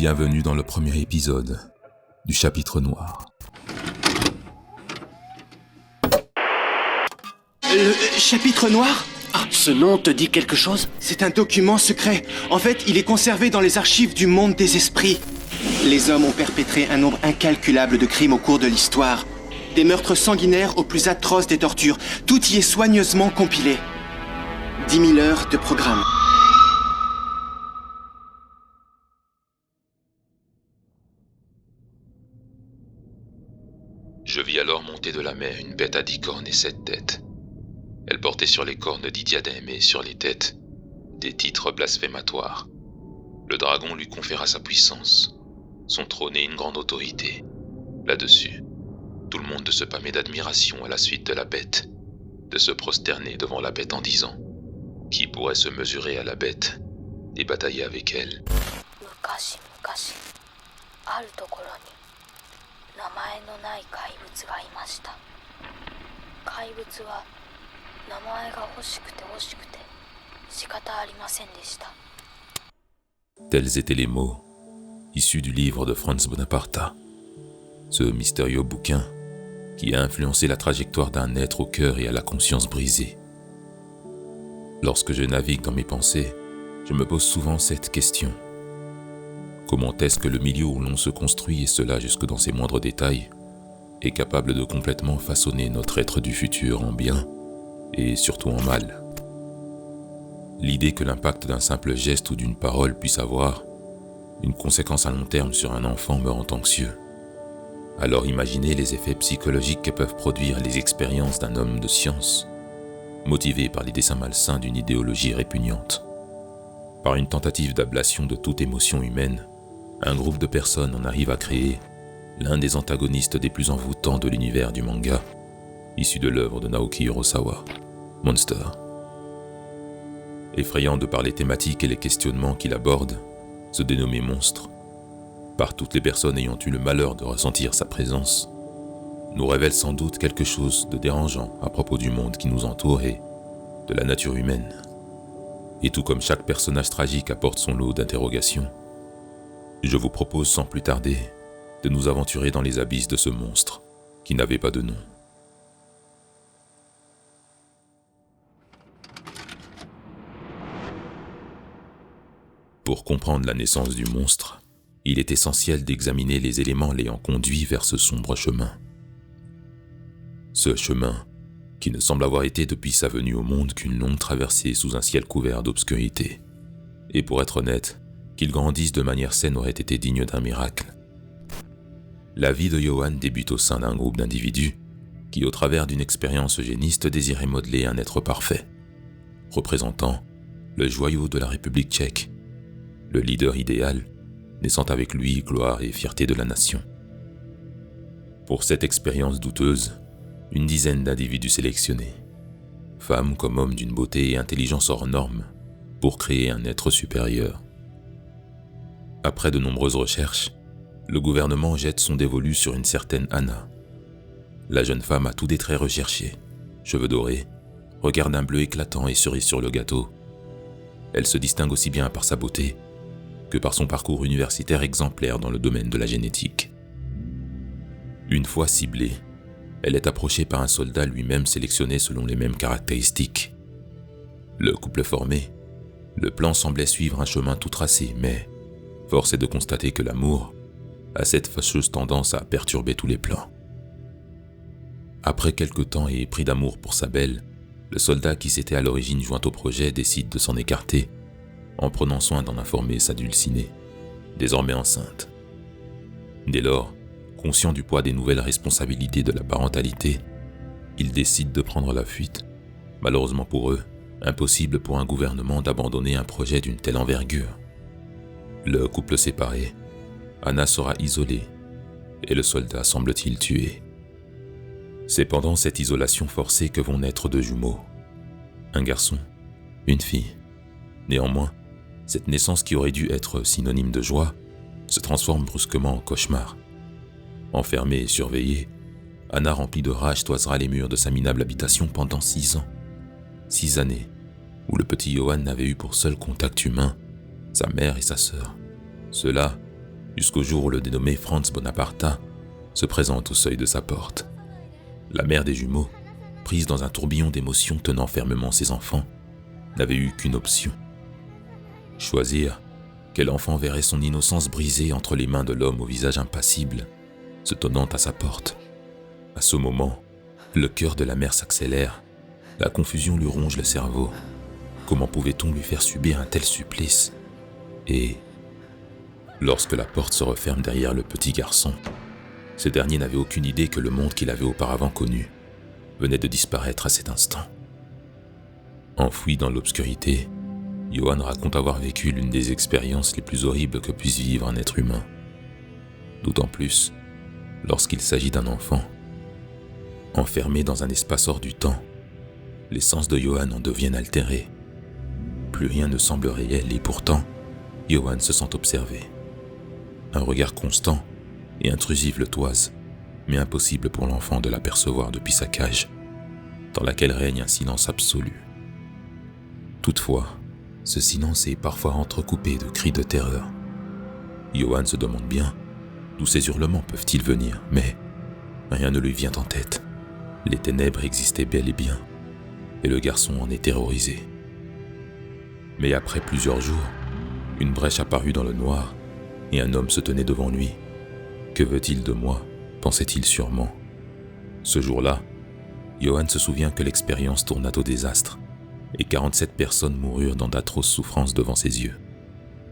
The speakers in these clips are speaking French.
Bienvenue dans le premier épisode du Chapitre Noir. Le Chapitre Noir ? Ah, ce nom te dit quelque chose ? C'est un document secret. En fait, il est conservé dans les archives du monde des esprits. Les hommes ont perpétré un nombre incalculable de crimes au cours de l'histoire. Des meurtres sanguinaires aux plus atroces des tortures. Tout y est soigneusement compilé. 10 000 heures de programme. Je vis alors monter de la mer une bête à 10 cornes et 7 têtes. Elle portait sur les cornes 10 diadèmes et sur les têtes des titres blasphématoires. Le dragon lui conféra sa puissance, son trône et une grande autorité. Là-dessus, tout le monde se pâmait d'admiration à la suite de la bête, de se prosterner devant la bête en disant « Qui pourrait se mesurer à la bête et batailler avec elle ?» 名前のない怪物がいました。怪物は名前が欲しくて仕方ありませんでした。 Tels étaient les mots issus du livre de Franz Bonaparta, ce mystérieux bouquin qui a influencé la trajectoire d'un être au cœur et à la conscience brisée. Lorsque je navigue dans mes pensées, je me pose souvent cette question. Comment est-ce que le milieu où l'on se construit, et cela jusque dans ses moindres détails, est capable de complètement façonner notre être du futur en bien et surtout en mal? L'idée que l'impact d'un simple geste ou d'une parole puisse avoir une conséquence à long terme sur un enfant me rend anxieux. Alors imaginez les effets psychologiques que peuvent produire les expériences d'un homme de science, motivé par les desseins malsains d'une idéologie répugnante. Par une tentative d'ablation de toute émotion humaine, un groupe de personnes en arrive à créer l'un des antagonistes des plus envoûtants de l'univers du manga, issu de l'œuvre de Naoki Urasawa, Monster. Effrayant de par les thématiques et les questionnements qu'il aborde, ce dénommé monstre, par toutes les personnes ayant eu le malheur de ressentir sa présence, nous révèle sans doute quelque chose de dérangeant à propos du monde qui nous entoure et de la nature humaine. Et tout comme chaque personnage tragique apporte son lot d'interrogations, je vous propose sans plus tarder de nous aventurer dans les abysses de ce monstre qui n'avait pas de nom. Pour comprendre la naissance du monstre, il est essentiel d'examiner les éléments l'ayant conduit vers ce sombre chemin. Ce chemin, qui ne semble avoir été depuis sa venue au monde qu'une longue traversée sous un ciel couvert d'obscurité. Et pour être honnête, qu'il grandisse de manière saine aurait été digne d'un miracle. La vie de Johan débute au sein d'un groupe d'individus qui, au travers d'une expérience eugéniste, désiraient modeler un être parfait, représentant le joyau de la République tchèque, le leader idéal, naissant avec lui gloire et fierté de la nation. Pour cette expérience douteuse, une dizaine d'individus sélectionnés, femmes comme hommes d'une beauté et intelligence hors normes, pour créer un être supérieur. Après de nombreuses recherches, le gouvernement jette son dévolu sur une certaine Anna. La jeune femme a tous des traits recherchés, cheveux dorés, regard d'un bleu éclatant et cerise sur le gâteau. Elle se distingue aussi bien par sa beauté que par son parcours universitaire exemplaire dans le domaine de la génétique. Une fois ciblée, elle est approchée par un soldat lui-même sélectionné selon les mêmes caractéristiques. Le couple formé, le plan semblait suivre un chemin tout tracé, mais force est de constater que l'amour a cette fâcheuse tendance à perturber tous les plans. Après quelque temps et pris d'amour pour sa belle, le soldat qui s'était à l'origine joint au projet décide de s'en écarter, en prenant soin d'en informer sa dulcinée, désormais enceinte. Dès lors, conscient du poids des nouvelles responsabilités de la parentalité, ils décident de prendre la fuite. Malheureusement pour eux, impossible pour un gouvernement d'abandonner un projet d'une telle envergure. Le couple séparé, Anna sera isolée et le soldat semble-t-il tué. C'est pendant cette isolation forcée que vont naître deux jumeaux, un garçon, une fille. Néanmoins, cette naissance qui aurait dû être synonyme de joie se transforme brusquement en cauchemar. Enfermée et surveillée, Anna remplie de rage toisera les murs de sa minable habitation pendant 6 ans. 6 années où le petit Johan n'avait eu pour seul contact humain sa mère et sa sœur. Cela jusqu'au jour où le dénommé Franz Bonaparta se présente au seuil de sa porte. La mère des jumeaux, prise dans un tourbillon d'émotions tenant fermement ses enfants, n'avait eu qu'une option. Choisir quel enfant verrait son innocence brisée entre les mains de l'homme au visage impassible, se tenant à sa porte. À ce moment, le cœur de la mère s'accélère, la confusion lui ronge le cerveau. Comment pouvait-on lui faire subir un tel supplice? Et lorsque la porte se referme derrière le petit garçon, ce dernier n'avait aucune idée que le monde qu'il avait auparavant connu venait de disparaître à cet instant. Enfoui dans l'obscurité, Johan raconte avoir vécu l'une des expériences les plus horribles que puisse vivre un être humain. D'autant plus lorsqu'il s'agit d'un enfant. Enfermé dans un espace hors du temps, les sens de Johan en deviennent altérés. Plus rien ne semble réel et pourtant, Johan se sent observé. Un regard constant et intrusif le toise, mais impossible pour l'enfant de l'apercevoir depuis sa cage, dans laquelle règne un silence absolu. Toutefois, ce silence est parfois entrecoupé de cris de terreur. Johan se demande bien d'où ces hurlements peuvent-ils venir, mais rien ne lui vient en tête. Les ténèbres existaient bel et bien, et le garçon en est terrorisé. Mais après plusieurs jours, une brèche apparut dans le noir, et un homme se tenait devant lui. Que veut-il de moi ? Pensait-il sûrement. Ce jour-là, Johan se souvient que l'expérience tourna au désastre, et 47 personnes moururent dans d'atroces souffrances devant ses yeux.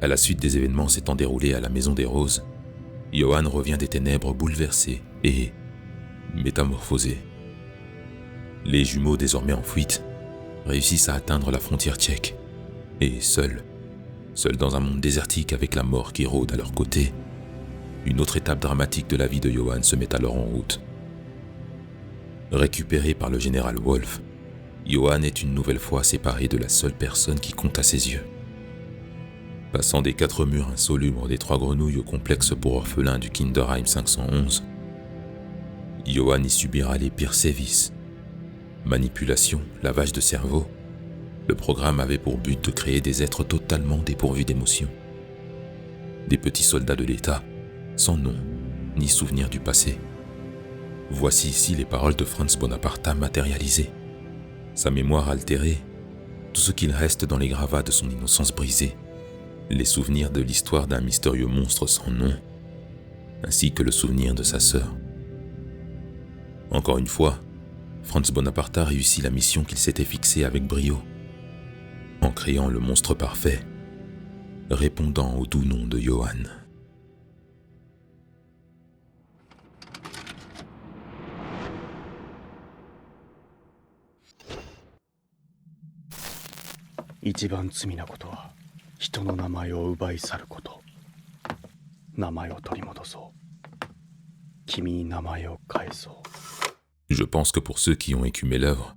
À la suite des événements s'étant déroulés à la Maison des Roses, Johan revient des ténèbres bouleversé et métamorphosé. Les jumeaux, désormais en fuite, réussissent à atteindre la frontière tchèque, et seuls dans un monde désertique avec la mort qui rôde à leur côté, une autre étape dramatique de la vie de Johan se met alors en route. Récupéré par le général Wolf, Johan est une nouvelle fois séparé de la seule personne qui compte à ses yeux. Passant des 4 murs insolubres des 3 grenouilles au complexe pour orphelins du Kinderheim 511, Johan y subira les pires sévices. Manipulation, lavage de cerveau. Le programme avait pour but de créer des êtres totalement dépourvus d'émotions. Des petits soldats de l'État, sans nom, ni souvenir du passé. Voici ici les paroles de Franz Bonaparta matérialisées. Sa mémoire altérée, tout ce qu'il reste dans les gravats de son innocence brisée, les souvenirs de l'histoire d'un mystérieux monstre sans nom, ainsi que le souvenir de sa sœur. Encore une fois, Franz Bonaparta réussit la mission qu'il s'était fixée avec brio, en créant le monstre parfait, répondant au doux nom de Johan. « 一番罪なことは人の名前を奪い去ること。名前を取り戻そう。君に名前を返そう。» Je pense que pour ceux qui ont écumé l'œuvre,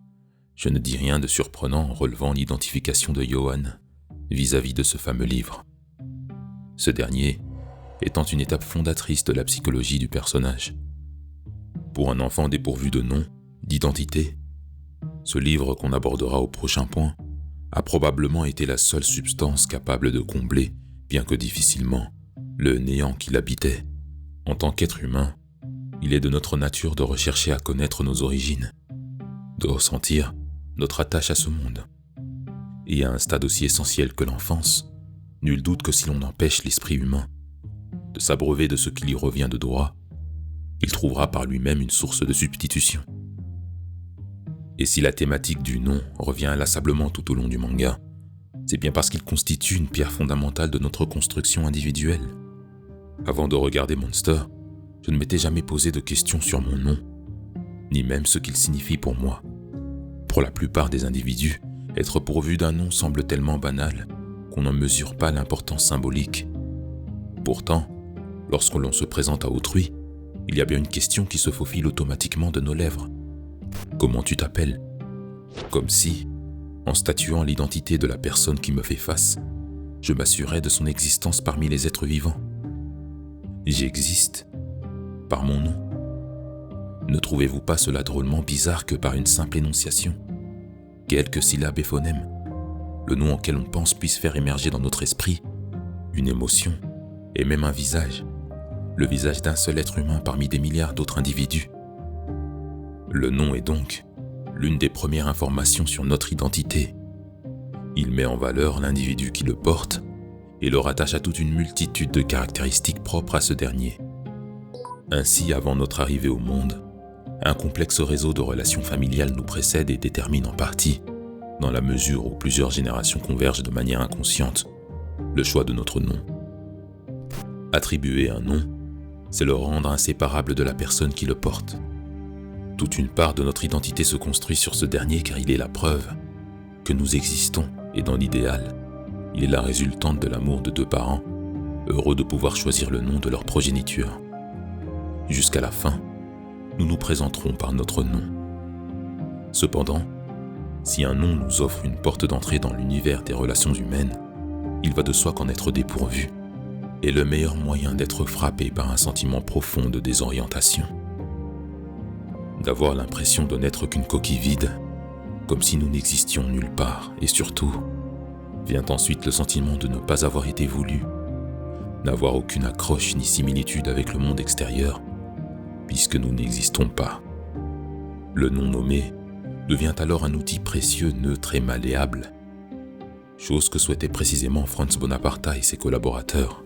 je ne dis rien de surprenant en relevant l'identification de Johan vis-à-vis de ce fameux livre. Ce dernier étant une étape fondatrice de la psychologie du personnage. Pour un enfant dépourvu de nom, d'identité, ce livre qu'on abordera au prochain point a probablement été la seule substance capable de combler, bien que difficilement, le néant qui l'habitait. En tant qu'être humain, il est de notre nature de rechercher à connaître nos origines, de ressentir notre attache à ce monde. Et à un stade aussi essentiel que l'enfance, nul doute que si l'on empêche l'esprit humain de s'abreuver de ce qui lui revient de droit, il trouvera par lui-même une source de substitution. Et si la thématique du nom revient inlassablement tout au long du manga, c'est bien parce qu'il constitue une pierre fondamentale de notre construction individuelle. Avant de regarder Monster, je ne m'étais jamais posé de questions sur mon nom, ni même ce qu'il signifie pour moi. Pour la plupart des individus, être pourvu d'un nom semble tellement banal qu'on n'en mesure pas l'importance symbolique. Pourtant, lorsque l'on se présente à autrui, il y a bien une question qui se faufile automatiquement de nos lèvres. Comment tu t'appelles ? Comme si, en statuant l'identité de la personne qui me fait face, je m'assurais de son existence parmi les êtres vivants. J'existe par mon nom. Ne trouvez-vous pas cela drôlement bizarre que par une simple énonciation, quelques syllabes et phonèmes, le nom auquel on pense puisse faire émerger dans notre esprit une émotion et même un visage ? le visage d'un seul être humain parmi des milliards d'autres individus. Le nom est donc l'une des premières informations sur notre identité. Il met en valeur l'individu qui le porte et le rattache à toute une multitude de caractéristiques propres à ce dernier. Ainsi, avant notre arrivée au monde, un complexe réseau de relations familiales nous précède et détermine en partie, dans la mesure où plusieurs générations convergent de manière inconsciente, le choix de notre nom. Attribuer un nom, c'est le rendre inséparable de la personne qui le porte. Toute une part de notre identité se construit sur ce dernier car il est la preuve que nous existons et dans l'idéal, il est la résultante de l'amour de deux parents, heureux de pouvoir choisir le nom de leur progéniture. Jusqu'à la fin, nous nous présenterons par notre nom. Cependant, si un nom nous offre une porte d'entrée dans l'univers des relations humaines, il va de soi qu'en être dépourvu est le meilleur moyen d'être frappé par un sentiment profond de désorientation. D'avoir l'impression de n'être qu'une coquille vide, comme si nous n'existions nulle part, et surtout, vient ensuite le sentiment de ne pas avoir été voulu, n'avoir aucune accroche ni similitude avec le monde extérieur, puisque nous n'existons pas. Le nom nommé devient alors un outil précieux, neutre et malléable, chose que souhaitaient précisément Franz Bonaparta et ses collaborateurs.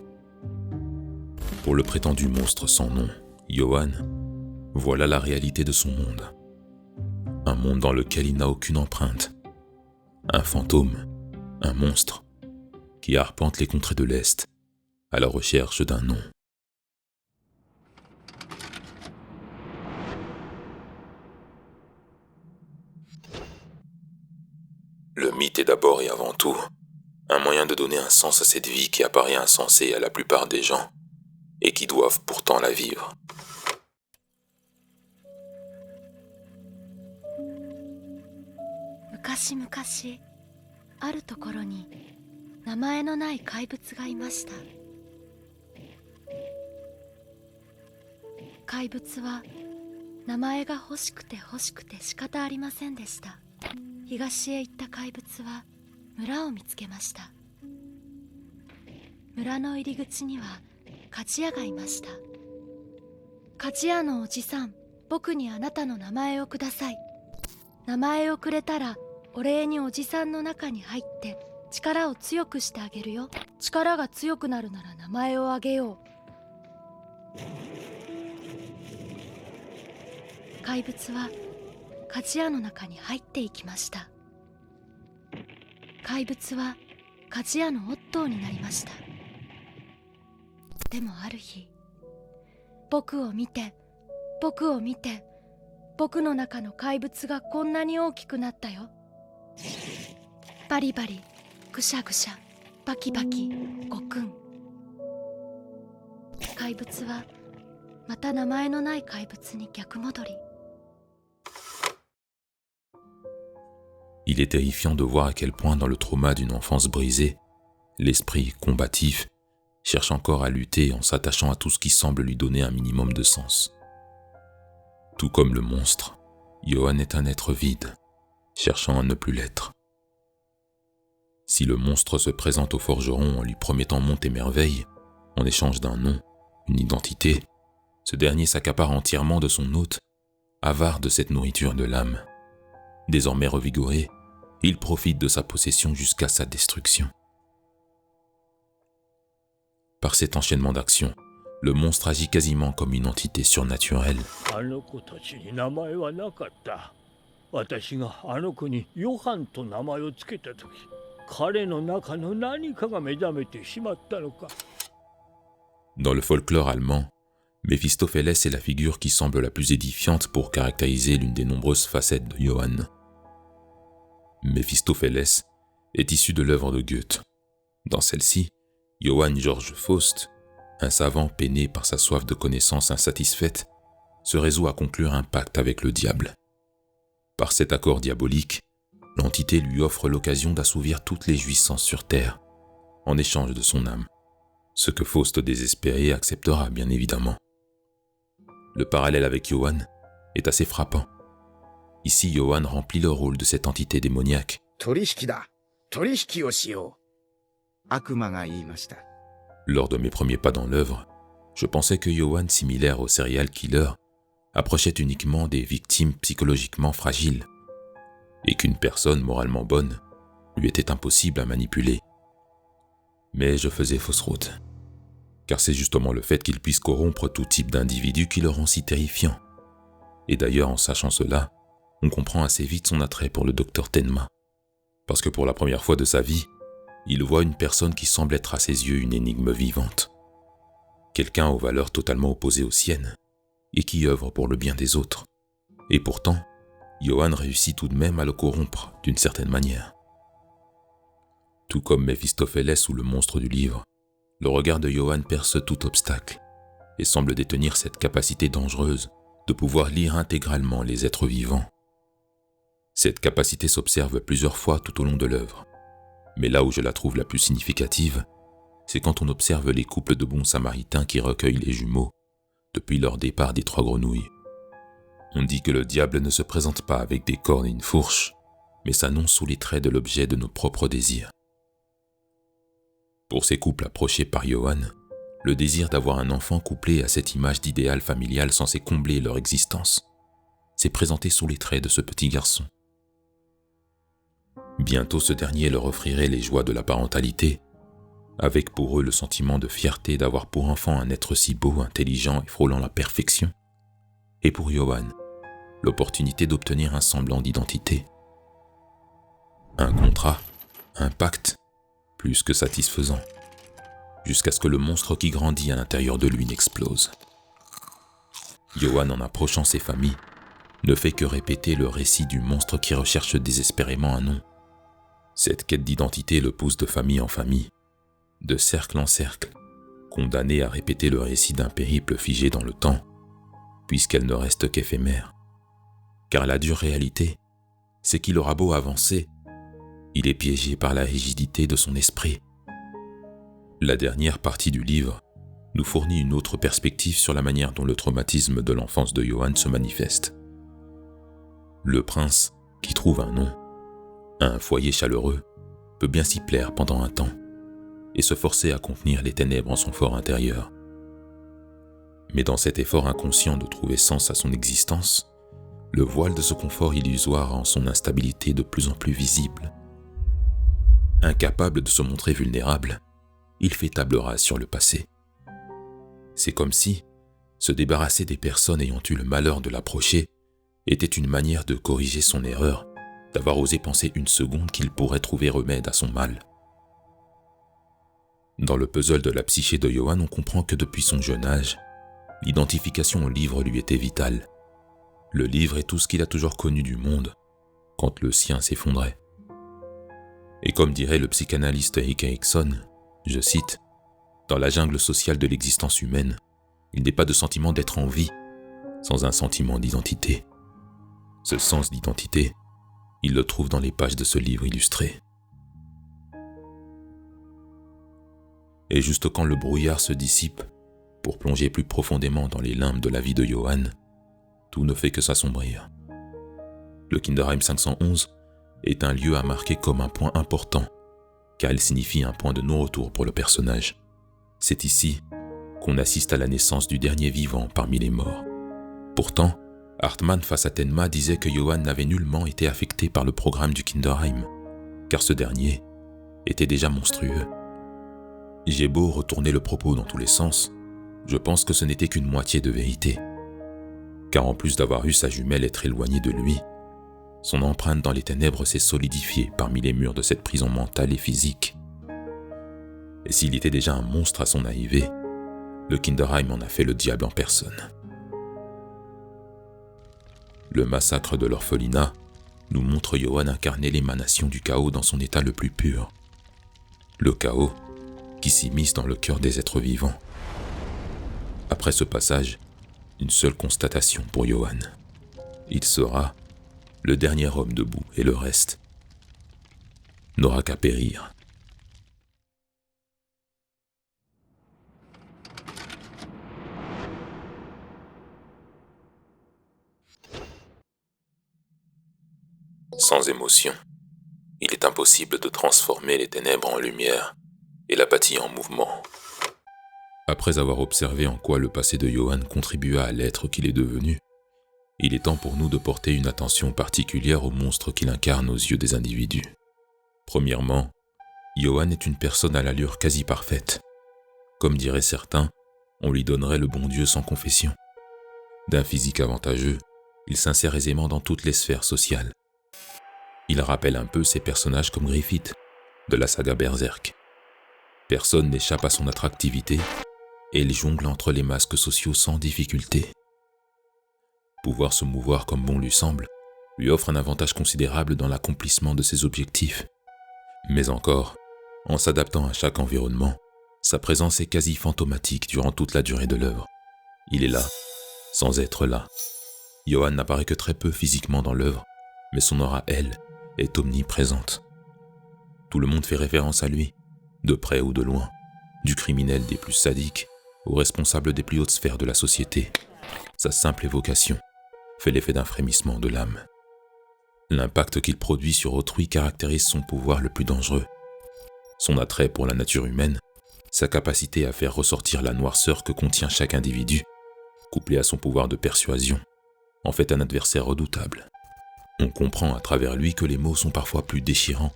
Pour le prétendu monstre sans nom, Johann, voilà la réalité de son monde. Un monde dans lequel il n'a aucune empreinte. Un fantôme, un monstre, qui arpente les contrées de l'Est, à la recherche d'un nom. Le mythe est d'abord et avant tout un moyen de donner un sens à cette vie qui apparaît insensée à la plupart des gens et qui doivent pourtant la vivre. Mukashi, あるところに名前のない怪物がいました。怪物は名前が欲しくて仕方ありませんでした。東へ行った怪物は村を見つけました。村の入り口には鍛冶屋がいました。鍛冶屋のおじさん、僕にあなたの名前をください。名前をくれたらお礼におじさんの中に入って力を強くしてあげるよ。力が強くなるなら名前をあげよう。怪物は鍛冶屋の中に入っていきました。怪物は鍛冶屋のオットーになりました。でもある日、僕を見て、僕の中の怪物がこんなに大きくなったよ。バリバリ、ぐしゃぐしゃ、バキバキ、ゴクン。怪物はまた名前のない怪物に逆戻り。Il est terrifiant de voir à quel point dans le trauma d'une enfance brisée, l'esprit combatif cherche encore à lutter en s'attachant à tout ce qui semble lui donner un minimum de sens. Tout comme le monstre, Johann est un être vide, cherchant à ne plus l'être. Si le monstre se présente au forgeron en lui promettant monts et merveilles, en échange d'un nom, une identité, ce dernier s'accapare entièrement de son hôte, avare de cette nourriture de l'âme. Désormais revigoré, il profite de sa possession jusqu'à sa destruction. Par cet enchaînement d'actions, le monstre agit quasiment comme une entité surnaturelle. Dans le folklore allemand, Méphistophélès est la figure qui semble la plus édifiante pour caractériser l'une des nombreuses facettes de Johann. Méphistophélès est issu de l'œuvre de Goethe. Dans celle-ci, Johann Georg Faust, un savant peiné par sa soif de connaissances insatisfaite, se résout à conclure un pacte avec le diable. Par cet accord diabolique, l'entité lui offre l'occasion d'assouvir toutes les jouissances sur terre, en échange de son âme, ce que Faust désespéré acceptera bien évidemment. Le parallèle avec Johann est assez frappant. Ici, Johann remplit le rôle de cette entité démoniaque. Lors de mes premiers pas dans l'œuvre, Je pensais que Yohan, similaire au serial killer, approchait uniquement des victimes psychologiquement fragiles et qu'une personne moralement bonne lui était impossible à manipuler. Mais je faisais fausse route, car c'est justement le fait qu'il puisse corrompre tout type d'individu qui le rend si terrifiant. Et d'ailleurs, en sachant cela, on comprend assez vite son attrait pour le docteur Tenma, parce que pour la première fois de sa vie, il voit une personne qui semble être à ses yeux une énigme vivante, quelqu'un aux valeurs totalement opposées aux siennes, et qui œuvre pour le bien des autres. Et pourtant, Yohan réussit tout de même à le corrompre d'une certaine manière. Tout comme Méphistophélès ou le monstre du livre, le regard de Yohan perce tout obstacle et semble détenir cette capacité dangereuse de pouvoir lire intégralement les êtres vivants. Cette capacité s'observe plusieurs fois tout au long de l'œuvre, mais là où je la trouve la plus significative, c'est quand on observe les couples de bons samaritains qui recueillent les jumeaux depuis leur départ des 3 grenouilles. On dit que le diable ne se présente pas avec des cornes et une fourche, mais s'annonce sous les traits de l'objet de nos propres désirs. Pour ces couples approchés par Yohan, le désir d'avoir un enfant couplé à cette image d'idéal familial censé combler leur existence s'est présenté sous les traits de ce petit garçon. Bientôt ce dernier leur offrirait les joies de la parentalité, avec pour eux le sentiment de fierté d'avoir pour enfant un être si beau, intelligent et frôlant la perfection, et pour Yohan, l'opportunité d'obtenir un semblant d'identité. Un contrat, un pacte, plus que satisfaisant, jusqu'à ce que le monstre qui grandit à l'intérieur de lui n'explose. Yohan, en approchant ses familles, ne fait que répéter le récit du monstre qui recherche désespérément un nom. Cette quête d'identité le pousse de famille en famille, de cercle en cercle, condamné à répéter le récit d'un périple figé dans le temps, puisqu'elle ne reste qu'éphémère. Car la dure réalité, c'est qu'il aura beau avancer, il est piégé par la rigidité de son esprit. La dernière partie du livre nous fournit une autre perspective sur la manière dont le traumatisme de l'enfance de Yohan se manifeste. Le prince, qui trouve un nom, un foyer chaleureux, peut bien s'y plaire pendant un temps et se forcer à contenir les ténèbres en son fort intérieur. Mais dans cet effort inconscient de trouver sens à son existence, le voile de ce confort illusoire rend son instabilité de plus en plus visible. Incapable de se montrer vulnérable, il fait table rase sur le passé. C'est comme si se débarrasser des personnes ayant eu le malheur de l'approcher était une manière de corriger son erreur, d'avoir osé penser une seconde qu'il pourrait trouver remède à son mal. Dans le puzzle de la psyché de Yohan, on comprend que depuis son jeune âge, l'identification au livre lui était vitale. Le livre est tout ce qu'il a toujours connu du monde, quand le sien s'effondrait. Et comme dirait le psychanalyste Erik Erikson, je cite, « Dans la jungle sociale de l'existence humaine, il n'est pas de sentiment d'être en vie sans un sentiment d'identité. Ce sens d'identité, il le trouve dans les pages de ce livre illustré. » Et juste quand le brouillard se dissipe, pour plonger plus profondément dans les limbes de la vie de Yohan, tout ne fait que s'assombrir. Le Kinderheim 511 est un lieu à marquer comme un point important, car il signifie un point de non-retour pour le personnage. C'est ici qu'on assiste à la naissance du dernier vivant parmi les morts. Pourtant, Hartmann face à Tenma disait que Yohan n'avait nullement été affecté par le programme du Kinderheim, car ce dernier était déjà monstrueux. J'ai beau retourner le propos dans tous les sens, je pense que ce n'était qu'une moitié de vérité. Car en plus d'avoir eu sa jumelle être éloignée de lui, son empreinte dans les ténèbres s'est solidifiée parmi les murs de cette prison mentale et physique. Et s'il était déjà un monstre à son arrivée, le Kinderheim en a fait le diable en personne. Le massacre de l'orphelinat nous montre Yohan incarner l'émanation du chaos dans son état le plus pur. Le chaos qui s'immisce dans le cœur des êtres vivants. Après ce passage, une seule constatation pour Yohan. Il sera le dernier homme debout et le reste n'aura qu'à périr. Sans émotion, il est impossible de transformer les ténèbres en lumière et l'apathie en mouvement. Après avoir observé en quoi le passé de Johan contribua à l'être qu'il est devenu, il est temps pour nous de porter une attention particulière au monstre qu'il incarne aux yeux des individus. Premièrement, Johan est une personne à l'allure quasi parfaite. Comme diraient certains, on lui donnerait le bon Dieu sans confession. D'un physique avantageux, il s'insère aisément dans toutes les sphères sociales. Il rappelle un peu ces personnages comme Griffith, de la saga Berserk. Personne n'échappe à son attractivité, et il jongle entre les masques sociaux sans difficulté. Pouvoir se mouvoir comme bon lui semble lui offre un avantage considérable dans l'accomplissement de ses objectifs. Mais encore, en s'adaptant à chaque environnement, sa présence est quasi fantomatique durant toute la durée de l'œuvre. Il est là, sans être là. Johan n'apparaît que très peu physiquement dans l'œuvre, mais son aura, elle, est omniprésente. Tout le monde fait référence à lui, de près ou de loin, du criminel des plus sadiques au responsable des plus hautes sphères de la société. Sa simple évocation fait l'effet d'un frémissement de l'âme. L'impact qu'il produit sur autrui caractérise son pouvoir le plus dangereux. Son attrait pour la nature humaine, sa capacité à faire ressortir la noirceur que contient chaque individu, couplé à son pouvoir de persuasion, en fait un adversaire redoutable. On comprend à travers lui que les mots sont parfois plus déchirants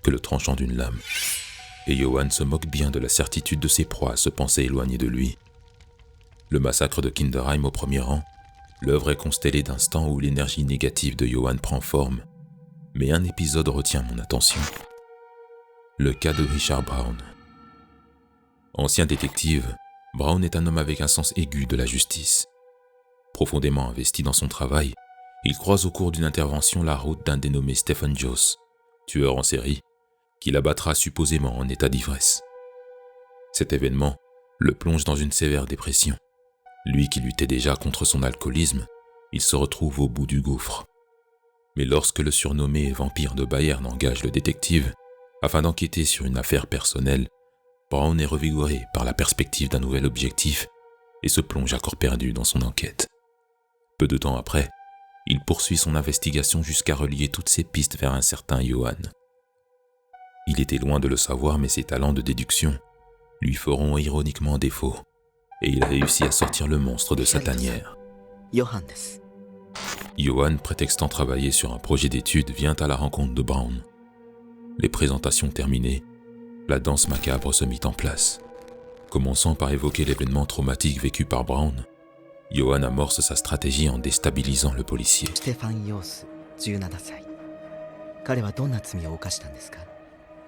que le tranchant d'une lame. Et Johan se moque bien de la certitude de ses proies à se penser éloignées de lui. Le massacre de Kinderheim au premier rang, l'œuvre est constellée d'instants où l'énergie négative de Johan prend forme, mais un épisode retient mon attention. Le cas de Richard Brown. Ancien détective, Brown est un homme avec un sens aigu de la justice. Profondément investi dans son travail, il croise au cours d'une intervention la route d'un dénommé Stephen Joss, tueur en série, qui l'abattra supposément en état d'ivresse. Cet événement le plonge dans une sévère dépression. Lui qui luttait déjà contre son alcoolisme, il se retrouve au bout du gouffre. Mais lorsque le surnommé vampire de Bayern engage le détective afin d'enquêter sur une affaire personnelle, Brown est revigoré par la perspective d'un nouvel objectif et se plonge à corps perdu dans son enquête. Peu de temps après, il poursuit son investigation jusqu'à relier toutes ses pistes vers un certain Johan. Il était loin de le savoir, mais ses talents de déduction lui feront ironiquement défaut, et il a réussi à sortir le monstre de sa tanière. Johan, prétextant travailler sur un projet d'étude, vient à la rencontre de Brown. Les présentations terminées, la danse macabre se mit en place. Commençant par évoquer l'événement traumatique vécu par Brown, Johan amorce sa stratégie en déstabilisant le policier. ステファン・ヨース17歳彼はどんな罪を犯したんですか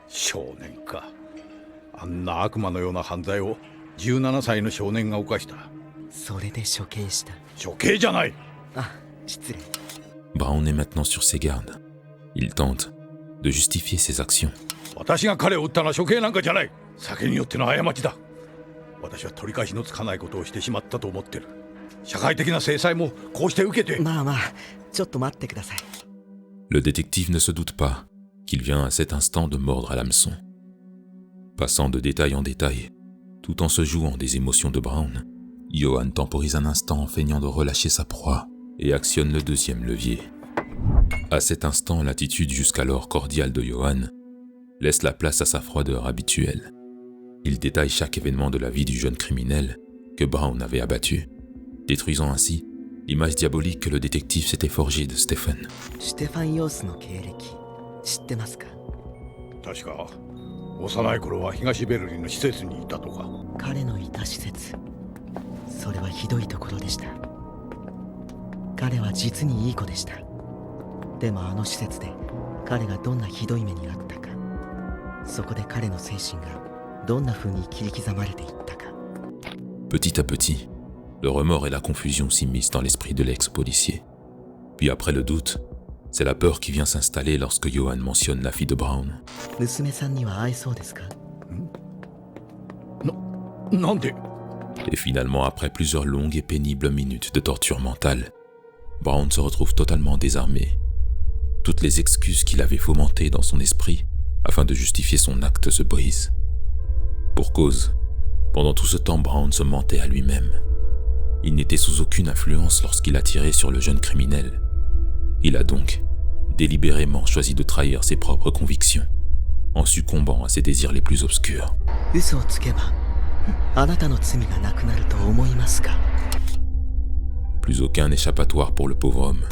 少年か。あんな悪魔のような犯罪を17歳の少年が犯した。それで処刑した処刑じゃない。あ、失礼 Brown est maintenant sur ses gardes. Il tente de justifier ses actions. 私が彼を撃ったのは処刑なんかじゃない。酒によっての過ちだ。私は取り返しのつかないことをしてしまったと思ってる。社会的な制裁もこうして受けて。まあまあちょっと待ってください Le détective ne se doute pas qu'il vient à cet instant de mordre à l'hameçon. Passant de détail en détail, tout en se jouant des émotions de Brown, Johan temporise un instant en feignant de relâcher sa proie et actionne le deuxième levier. À cet instant, l'attitude jusqu'alors cordiale de Johan laisse la place à sa froideur habituelle. Il détaille chaque événement de la vie du jeune criminel que Brown avait abattu, détruisant ainsi l'image diabolique que le détective s'était forgée de Stephen. ステファン・ヨースの経歴知ってますか確か幼い頃は東ベルリンの施設にいたとか。彼のいた施設それはひどいところでした彼は実にいい子でしたでもあの施設で彼がどんなひどい目に遭ったかそこで彼の精神がどんな風に切り刻まれていったか Petit à petit, le remords et la confusion s'immiscent dans l'esprit de l'ex-policier. Puis après le doute, c'est la peur qui vient s'installer lorsque Johan mentionne la fille de Brown. 娘さんには会えそうですかなんで。 Et finalement, après plusieurs longues et pénibles minutes de torture mentale, Brown se retrouve totalement désarmé. Toutes les excuses qu'il avait fomentées dans son esprit afin de justifier son acte se brisent. Pour cause, pendant tout ce temps, Brown se mentait à lui-même. Il n'était sous aucune influence lorsqu'il a tiré sur le jeune criminel. Il a donc délibérément choisi de trahir ses propres convictions, en succombant à ses désirs les plus obscurs. 嘘をつけばあなたの罪がなくなると思いますか？ Plus aucun échappatoire pour le pauvre homme.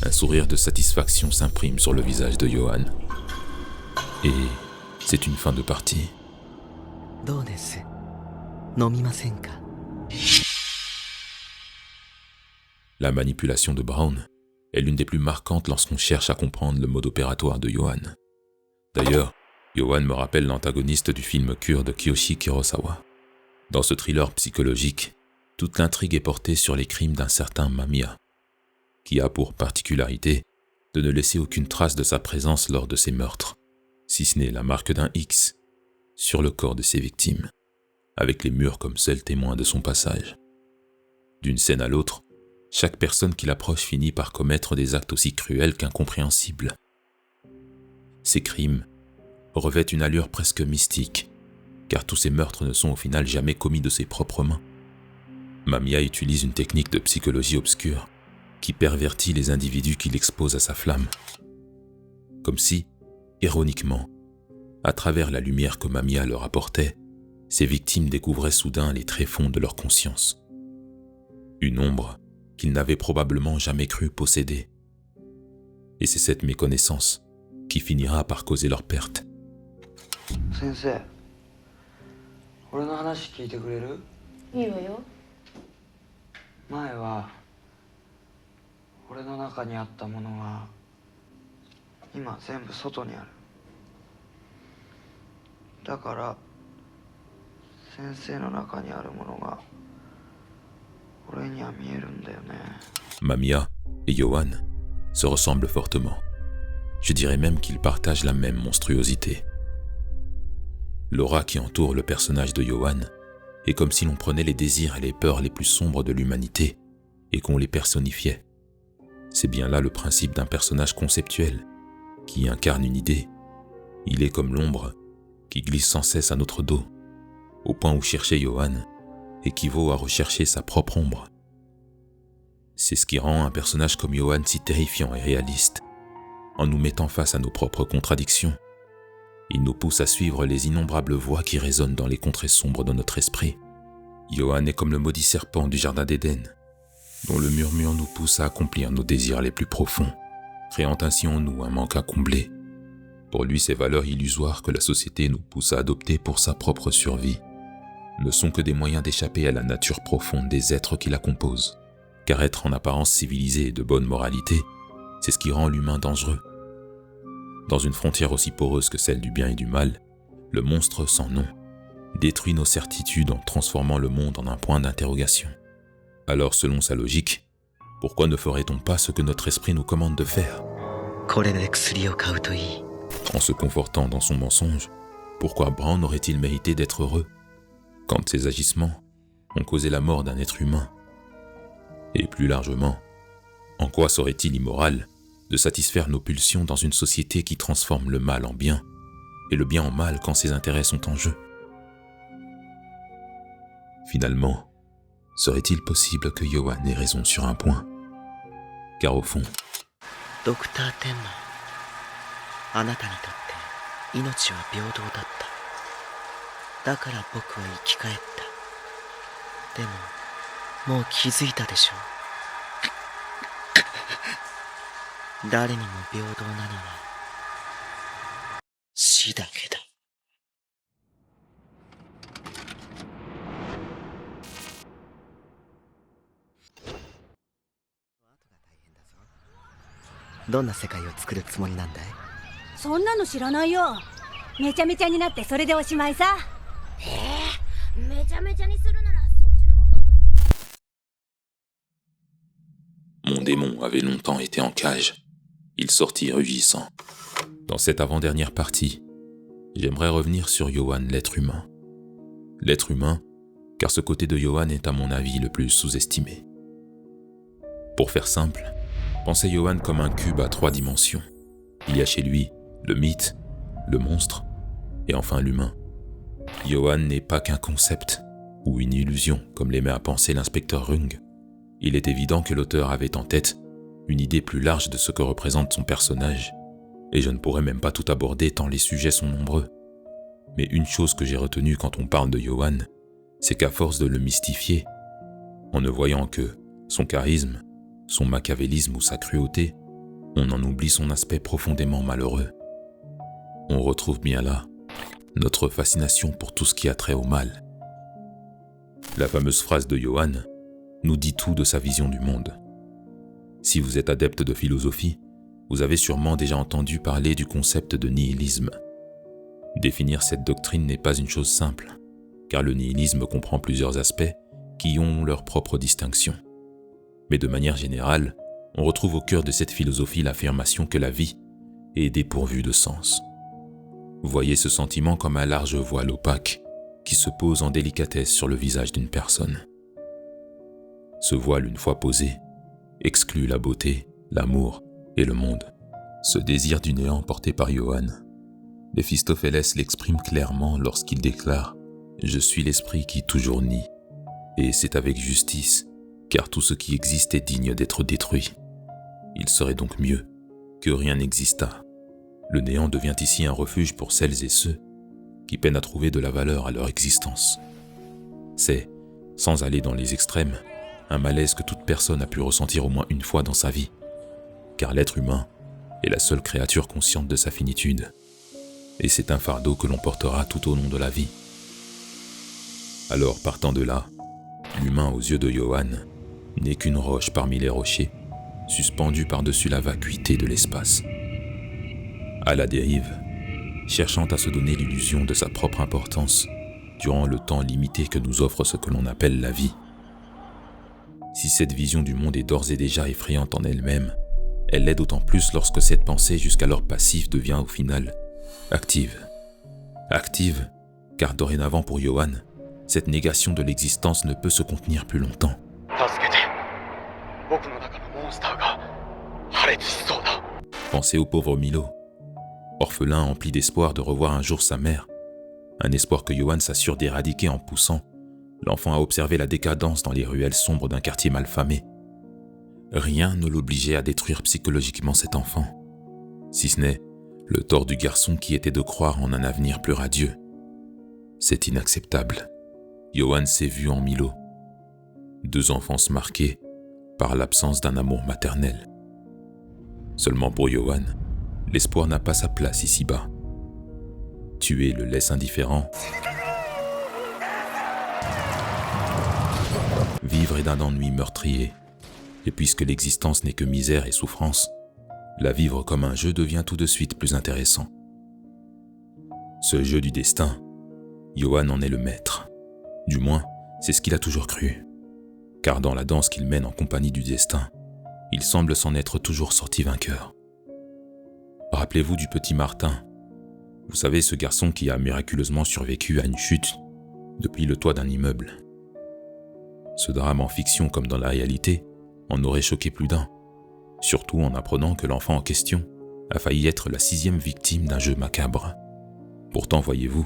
Un sourire de satisfaction s'imprime sur le visage de Johan. Et c'est une fin de partie. どうです？飲みませんか？ La manipulation de Brown est l'une des plus marquantes lorsqu'on cherche à comprendre le mode opératoire de Johan. D'ailleurs, Johan me rappelle l'antagoniste du film Cure de Kiyoshi Kurosawa. Dans ce thriller psychologique, toute l'intrigue est portée sur les crimes d'un certain Mamiya, qui a pour particularité de ne laisser aucune trace de sa présence lors de ses meurtres, si ce n'est la marque d'un X sur le corps de ses victimes, avec les murs comme seuls témoins de son passage. D'une scène à l'autre, chaque personne qui l'approche finit par commettre des actes aussi cruels qu'incompréhensibles. Ces crimes revêtent une allure presque mystique, car tous ces meurtres ne sont au final jamais commis de ses propres mains. Mamiya utilise une technique de psychologie obscure qui pervertit les individus qu'il expose à sa flamme. Comme si, ironiquement, à travers la lumière que Mamiya leur apportait, ses victimes découvraient soudain les tréfonds de leur conscience. Une ombre qu'ils n'avaient probablement jamais cru posséder. Et c'est cette méconnaissance qui finira par causer leur perte. 先生、俺の話聞いてくれる？いいわよ。前は俺の中にあったものが今全部外にある。だから先生の中にあるものが俺には見えるんだよね。 Mamiya et Johan se ressemblent fortement. Je dirais même qu'ils partagent la même monstruosité. L'aura qui entoure le personnage de Johan est comme si l'on prenait les désirs et les peurs les plus sombres de l'humanité et qu'on les personnifiait. C'est bien là le principe d'un personnage conceptuel qui incarne une idée. Il est comme l'ombre qui glisse sans cesse à notre dos, au point où chercher Johan équivaut à rechercher sa propre ombre. C'est ce qui rend un personnage comme Johan si terrifiant et réaliste. En nous mettant face à nos propres contradictions, il nous pousse à suivre les innombrables voix qui résonnent dans les contrées sombres de notre esprit. Johan est comme le maudit serpent du jardin d'Éden, dont le murmure nous pousse à accomplir nos désirs les plus profonds, créant ainsi en nous un manque à combler. Pour lui, ces valeurs illusoires que la société nous pousse à adopter pour sa propre survie ne sont que des moyens d'échapper à la nature profonde des êtres qui la composent. Car être en apparence civilisé et de bonne moralité, c'est ce qui rend l'humain dangereux. Dans une frontière aussi poreuse que celle du bien et du mal, le monstre sans nom détruit nos certitudes en transformant le monde en un point d'interrogation. Alors, selon sa logique, pourquoi ne ferait-on pas ce que notre esprit nous commande de faire? これで薬を買うといい。 En se confortant dans son mensonge, pourquoi Brown aurait-il mérité d'être heureux quand ses agissements ont causé la mort d'un être humain? Et plus largement, en quoi serait-il immoral de satisfaire nos pulsions dans une société qui transforme le mal en bien et le bien en mal quand ses intérêts sont en jeu? Finalement, serait-il possible que Johan ait raison sur un point? Car au fond, ドクター天馬、あなたにとって命は平等だった。だから僕は生き返った。でも、もう気づいたでしょう。誰にも平等なのは死だけだ。どんな世界を作るつもりなんだい？そんなの知らないよ。めちゃめちゃになってそれでおしまいさ。めちゃめちゃにするならそっちの方が面白い。 mon démon avait longtemps été en cage. Il sortit rugissant. Dans cette avant-dernière partie, j'aimerais revenir sur Johan, l'être humain. L'être humain, car ce côté de Johan est à mon avis le plus sous-estimé. Pour faire simple, pensez Johan comme un cube à 3 dimensions. Il y a chez lui le mythe, le monstre et enfin l'humain. Johan n'est pas qu'un concept ou une illusion comme l'aimait à penser l'inspecteur Rung. Il est évident que l'auteur avait en tête une idée plus large de ce que représente son personnage, et je ne pourrais même pas tout aborder tant les sujets sont nombreux. Mais une chose que j'ai retenue quand on parle de Johan, c'est qu'à force de le mystifier, en ne voyant que son charisme, son machiavélisme ou sa cruauté, on en oublie son aspect profondément malheureux. On retrouve bien là notre fascination pour tout ce qui a trait au mal. La fameuse phrase de Johan nous dit tout de sa vision du monde. Si vous êtes adepte de philosophie, vous avez sûrement déjà entendu parler du concept de nihilisme. Définir cette doctrine n'est pas une chose simple, car le nihilisme comprend plusieurs aspects qui ont leur propre distinction. Mais de manière générale, on retrouve au cœur de cette philosophie l'affirmation que la vie est dépourvue de sens. Voyez ce sentiment comme un large voile opaque qui se pose en délicatesse sur le visage d'une personne. Ce voile, une fois posé, exclut la beauté, l'amour et le monde. Ce désir du néant porté par Johan, Méphistophélès l'exprime clairement lorsqu'il déclare « Je suis l'esprit qui toujours nie ». Et c'est avec justice, car tout ce qui existe est digne d'être détruit. Il serait donc mieux que rien n'existât. Le néant devient ici un refuge pour celles et ceux qui peinent à trouver de la valeur à leur existence. C'est, sans aller dans les extrêmes, un malaise que toute personne a pu ressentir au moins une fois dans sa vie, car l'être humain est la seule créature consciente de sa finitude, et c'est un fardeau que l'on portera tout au long de la vie. Alors, partant de là, l'humain aux yeux de Johan n'est qu'une roche parmi les rochers, suspendue par-dessus la vacuité de l'espace. À la dérive, cherchant à se donner l'illusion de sa propre importance durant le temps limité que nous offre ce que l'on appelle la vie. Si cette vision du monde est d'ores et déjà effrayante en elle-même, elle l'est d'autant plus lorsque cette pensée jusqu'alors passive devient au final active. Active, car dorénavant pour Johan, cette négation de l'existence ne peut se contenir plus longtemps. Pensez au pauvre Milo, orphelin empli d'espoir de revoir un jour sa mère, un espoir que Johan s'assure d'éradiquer en poussant l'enfant à observer la décadence dans les ruelles sombres d'un quartier malfamé. Rien ne l'obligeait à détruire psychologiquement cet enfant, si ce n'est le tort du garçon qui était de croire en un avenir plus radieux. C'est inacceptable. Johan s'est vu en Milo. 2 enfances marquées par l'absence d'un amour maternel. Seulement pour Johan, l'espoir n'a pas sa place ici-bas. Tuer le laisse indifférent. Vivre est d'un ennui meurtrier. Et puisque l'existence n'est que misère et souffrance, la vivre comme un jeu devient tout de suite plus intéressant. Ce jeu du destin, Johan en est le maître. Du moins, c'est ce qu'il a toujours cru. Car dans la danse qu'il mène en compagnie du destin, il semble s'en être toujours sorti vainqueur. Rappelez-vous du petit Martin. Vous savez, ce garçon qui a miraculeusement survécu à une chute depuis le toit d'un immeuble. Ce drame en fiction comme dans la réalité en aurait choqué plus d'un, surtout en apprenant que l'enfant en question a failli être la 6e victime d'un jeu macabre. Pourtant, voyez-vous,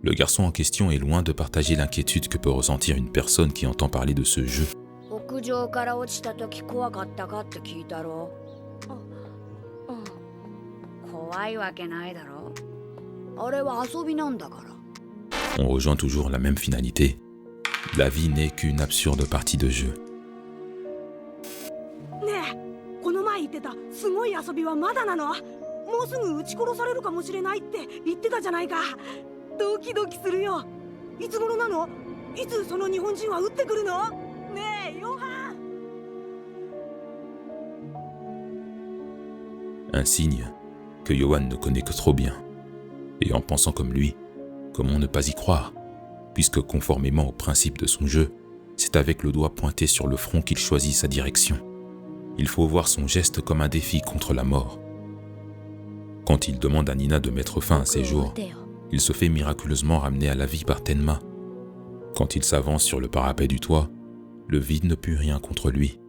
le garçon en question est loin de partager l'inquiétude que peut ressentir une personne qui entend parler de ce jeu. On rejoint toujours la même finalité. La vie n'est qu'une absurde partie de jeu. Un signe que Johan ne connaît que trop bien. Et en pensant comme lui, comment ne pas y croire, puisque conformément au principe de son jeu, c'est avec le doigt pointé sur le front qu'il choisit sa direction. Il faut voir son geste comme un défi contre la mort. Quand il demande à Nina de mettre fin à ses jours, il se fait miraculeusement ramener à la vie par Tenma. Quand il s'avance sur le parapet du toit, le vide ne put rien contre lui.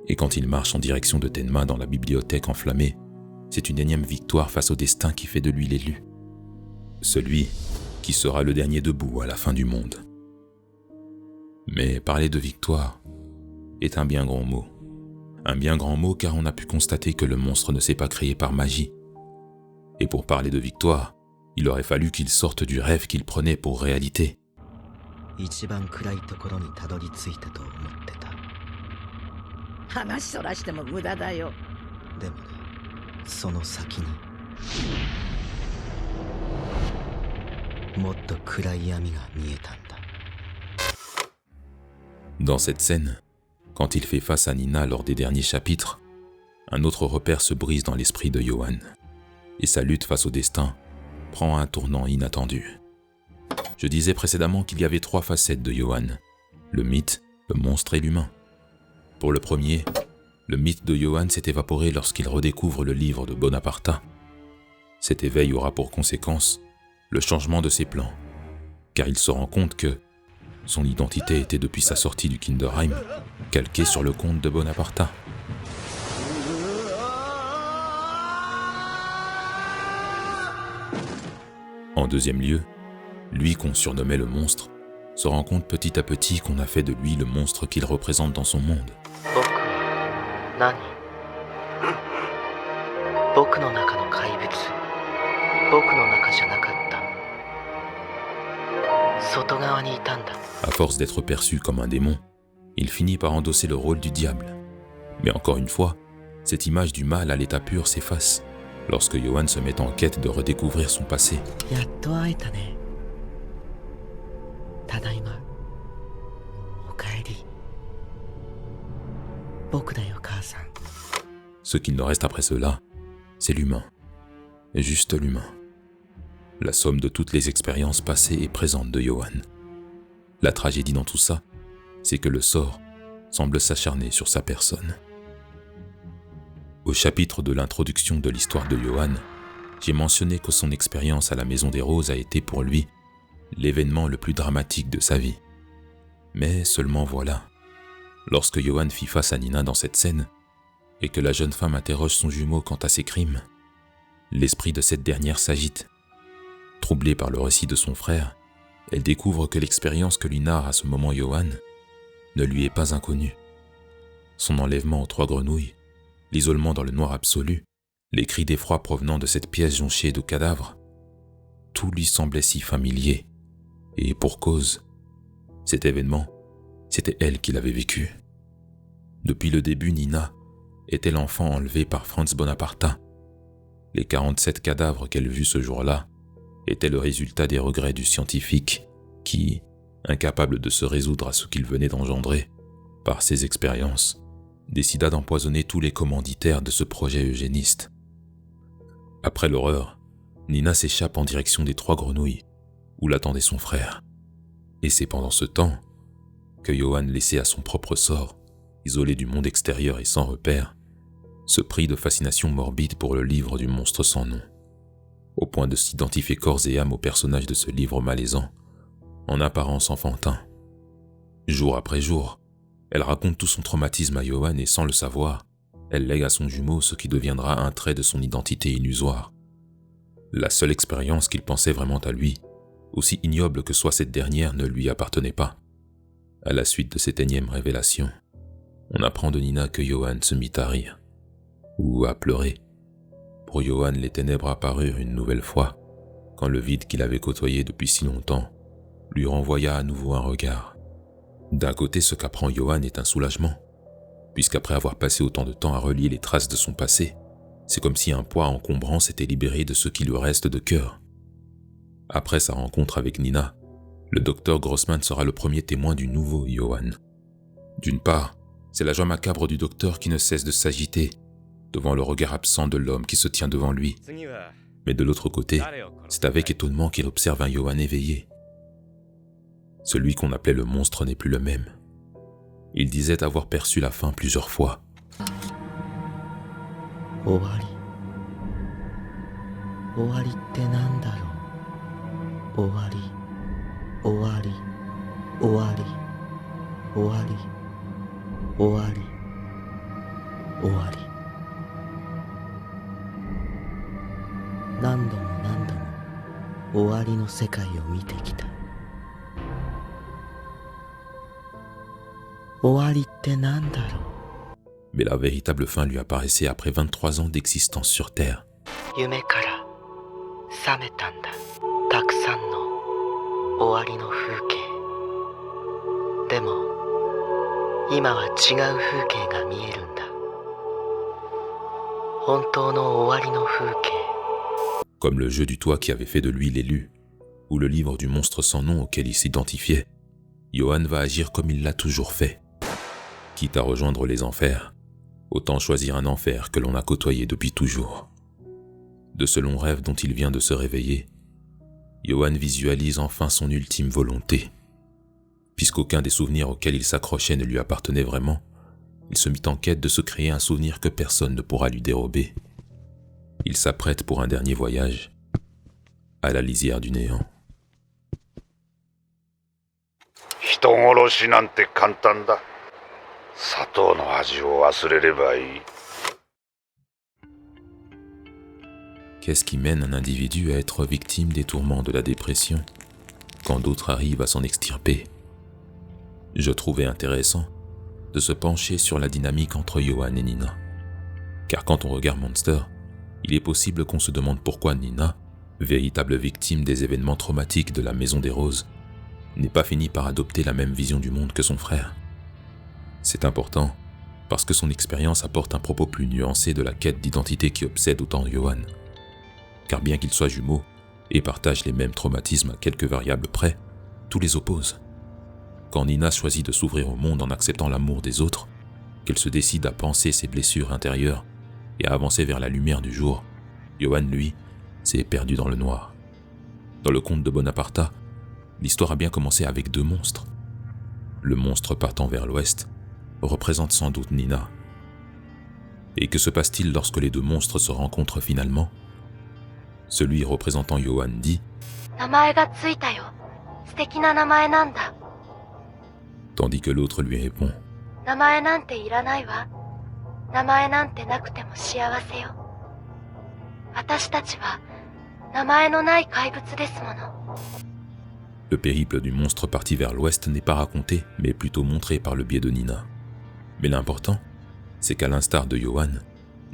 Et quand il marche en direction de Tenma dans la bibliothèque enflammée, c'est une énième victoire face au destin qui fait de lui l'élu. Celui qui sera le dernier debout à la fin du monde. Mais parler de victoire est un bien grand mot. Un bien grand mot car on a pu constater que le monstre ne s'est pas créé par magie. Et pour parler de victoire, il aurait fallu qu'il sorte du rêve qu'il prenait pour réalité. 一番暗いところにたどり着いたと思ってた。話そらしても無駄だよ。でもね、その先にもっと暗い闇が見えたんだ。 Dans cette scène, quand il fait face à Nina lors des derniers chapitres, un autre repère se brise dans l'esprit de Yohan, et sa lutte face au destin prend un tournant inattendu. Je disais précédemment qu'il y avait 3 facettes de Yohan, le mythe, le monstre et l'humain. Pour le premier, le mythe de Yohan s'est évaporé lorsqu'il redécouvre le livre de Bonaparta. Cet éveil aura pour conséquence le changement de ses plans, car il se rend compte que son identité était depuis sa sortie du Kinderheim calquée sur le conte de Bonaparta. En deuxième lieu, lui qu'on surnommait le monstre se rend compte petit à petit qu'on a fait de lui le monstre qu'il représente dans son monde. À force d'être perçu comme un démon, il finit par endosser le rôle du diable. Mais encore une fois, cette image du mal à l'état pur s'efface lorsque Yohan se met en quête de redécouvrir son passé. Ce qu'il ne reste après cela, c'est l'humain. Juste l'humain. La somme de toutes les expériences passées et présentes de Yohan. La tragédie dans tout ça, c'est que le sort semble s'acharner sur sa personne. Au chapitre de l'introduction de l'histoire de Yohan, j'ai mentionné que son expérience à la Maison des Roses a été pour lui l'événement le plus dramatique de sa vie. Mais seulement voilà, lorsque Yohan fit face à Nina dans cette scène, et que la jeune femme interroge son jumeau quant à ses crimes, l'esprit de cette dernière s'agite. Troublée par le récit de son frère, elle découvre que l'expérience que lui narre à ce moment Yohan ne lui est pas inconnue. Son enlèvement aux 3 grenouilles, l'isolement dans le noir absolu, les cris d'effroi provenant de cette pièce jonchée de cadavres, tout lui semblait si familier. Et pour cause, cet événement, c'était elle qui l'avait vécu. Depuis le début, Nina était l'enfant enlevé par Franz Bonaparta. Les 47 cadavres qu'elle vit ce jour-là étaient le résultat des regrets du scientifique qui, incapable de se résoudre à ce qu'il venait d'engendrer par ses expériences, décida d'empoisonner tous les commanditaires de ce projet eugéniste. Après l'horreur, Nina s'échappe en direction des 3 grenouilles, où l'attendait son frère. Et c'est pendant ce temps que Yohan, laissé à son propre sort, isolé du monde extérieur et sans repère, se prit de fascination morbide pour le livre du monstre sans nom, au point de s'identifier corps et âme au personnage de ce livre malaisant, en apparence enfantin. Jour après jour, elle raconte tout son traumatisme à Yohan et sans le savoir, elle lègue à son jumeau ce qui deviendra un trait de son identité illusoire. La seule expérience qu'il pensait vraiment à lui, aussi ignoble que soit cette dernière, ne lui appartenait pas. À la suite de cette énième révélation, on apprend de Nina que Yohan se mit à rire, ou à pleurer. Pour Yohan, les ténèbres apparurent une nouvelle fois, quand le vide qu'il avait côtoyé depuis si longtemps lui renvoya à nouveau un regard. D'un côté, ce qu'apprend Yohan est un soulagement, puisqu'après avoir passé autant de temps à relier les traces de son passé, c'est comme si un poids encombrant s'était libéré de ce qui lui reste de cœur. Après sa rencontre avec Nina, le docteur Grossman sera le premier témoin du nouveau Yohan. D'une part, c'est la joie macabre du docteur qui ne cesse de s'agiter devant le regard absent de l'homme qui se tient devant lui. Mais de l'autre côté, c'est avec étonnement qu'il observe un Yohan éveillé. Celui qu'on appelait le monstre n'est plus le même. Il disait avoir perçu la fin plusieurs fois. Owari. Owari te nandaro. Owari. Owari. Owari. Owari. Owari. Owari. 何度も何度も終わりの世界を見てきた。終わりって何だろう。 Mais la véritable fin lui apparaissait après 23 ans d'existence sur Terre. 夢から覚めたんだ。たくさんの終わりの風景。今は違う風景が見えるんだ。本当の終わりの風景。 Comme le jeu du toit qui avait fait de lui l'élu, ou le livre du monstre sans nom auquel il s'identifiait, Johan va agir comme il l'a toujours fait. Quitte à rejoindre les enfers, autant choisir un enfer que l'on a côtoyé depuis toujours. De ce long rêve dont il vient de se réveiller, Johan visualise enfin son ultime volonté. Puisqu'aucun des souvenirs auxquels il s'accrochait ne lui appartenait vraiment, il se mit en quête de se créer un souvenir que personne ne pourra lui dérober. Il s'apprête pour un dernier voyage, à la lisière du néant. 人殺しなんて簡単だ。砂糖の味を忘れればいい。 Qu'est-ce qui mène un individu à être victime des tourments de la dépression, quand d'autres arrivent à s'en extirper? Je trouvais intéressant de se pencher sur la dynamique entre Johan et Nina. Car quand on regarde Monster, il est possible qu'on se demande pourquoi Nina, véritable victime des événements traumatiques de la Maison des Roses, n'est pas fini par adopter la même vision du monde que son frère. C'est important, parce que son expérience apporte un propos plus nuancé de la quête d'identité qui obsède autant Johan. Car bien qu'ils soient jumeaux et partagent les mêmes traumatismes à quelques variables près, tout les oppose. Quand Nina choisit de s'ouvrir au monde en acceptant l'amour des autres, qu'elle se décide à panser ses blessures intérieures et à avancer vers la lumière du jour, Johan, lui, s'est perdu dans le noir. Dans le conte de Bonaparta, l'histoire a bien commencé avec deux monstres. Le monstre partant vers l'ouest représente sans doute Nina. Et que se passe-t-il lorsque les deux monstres se rencontrent finalement? Celui représentant Johan dit « tandis que l'autre lui répond « Le périple du monstre parti vers l'ouest n'est pas raconté, mais plutôt montré par le biais de Nina. Mais l'important, c'est qu'à l'instar de Johan,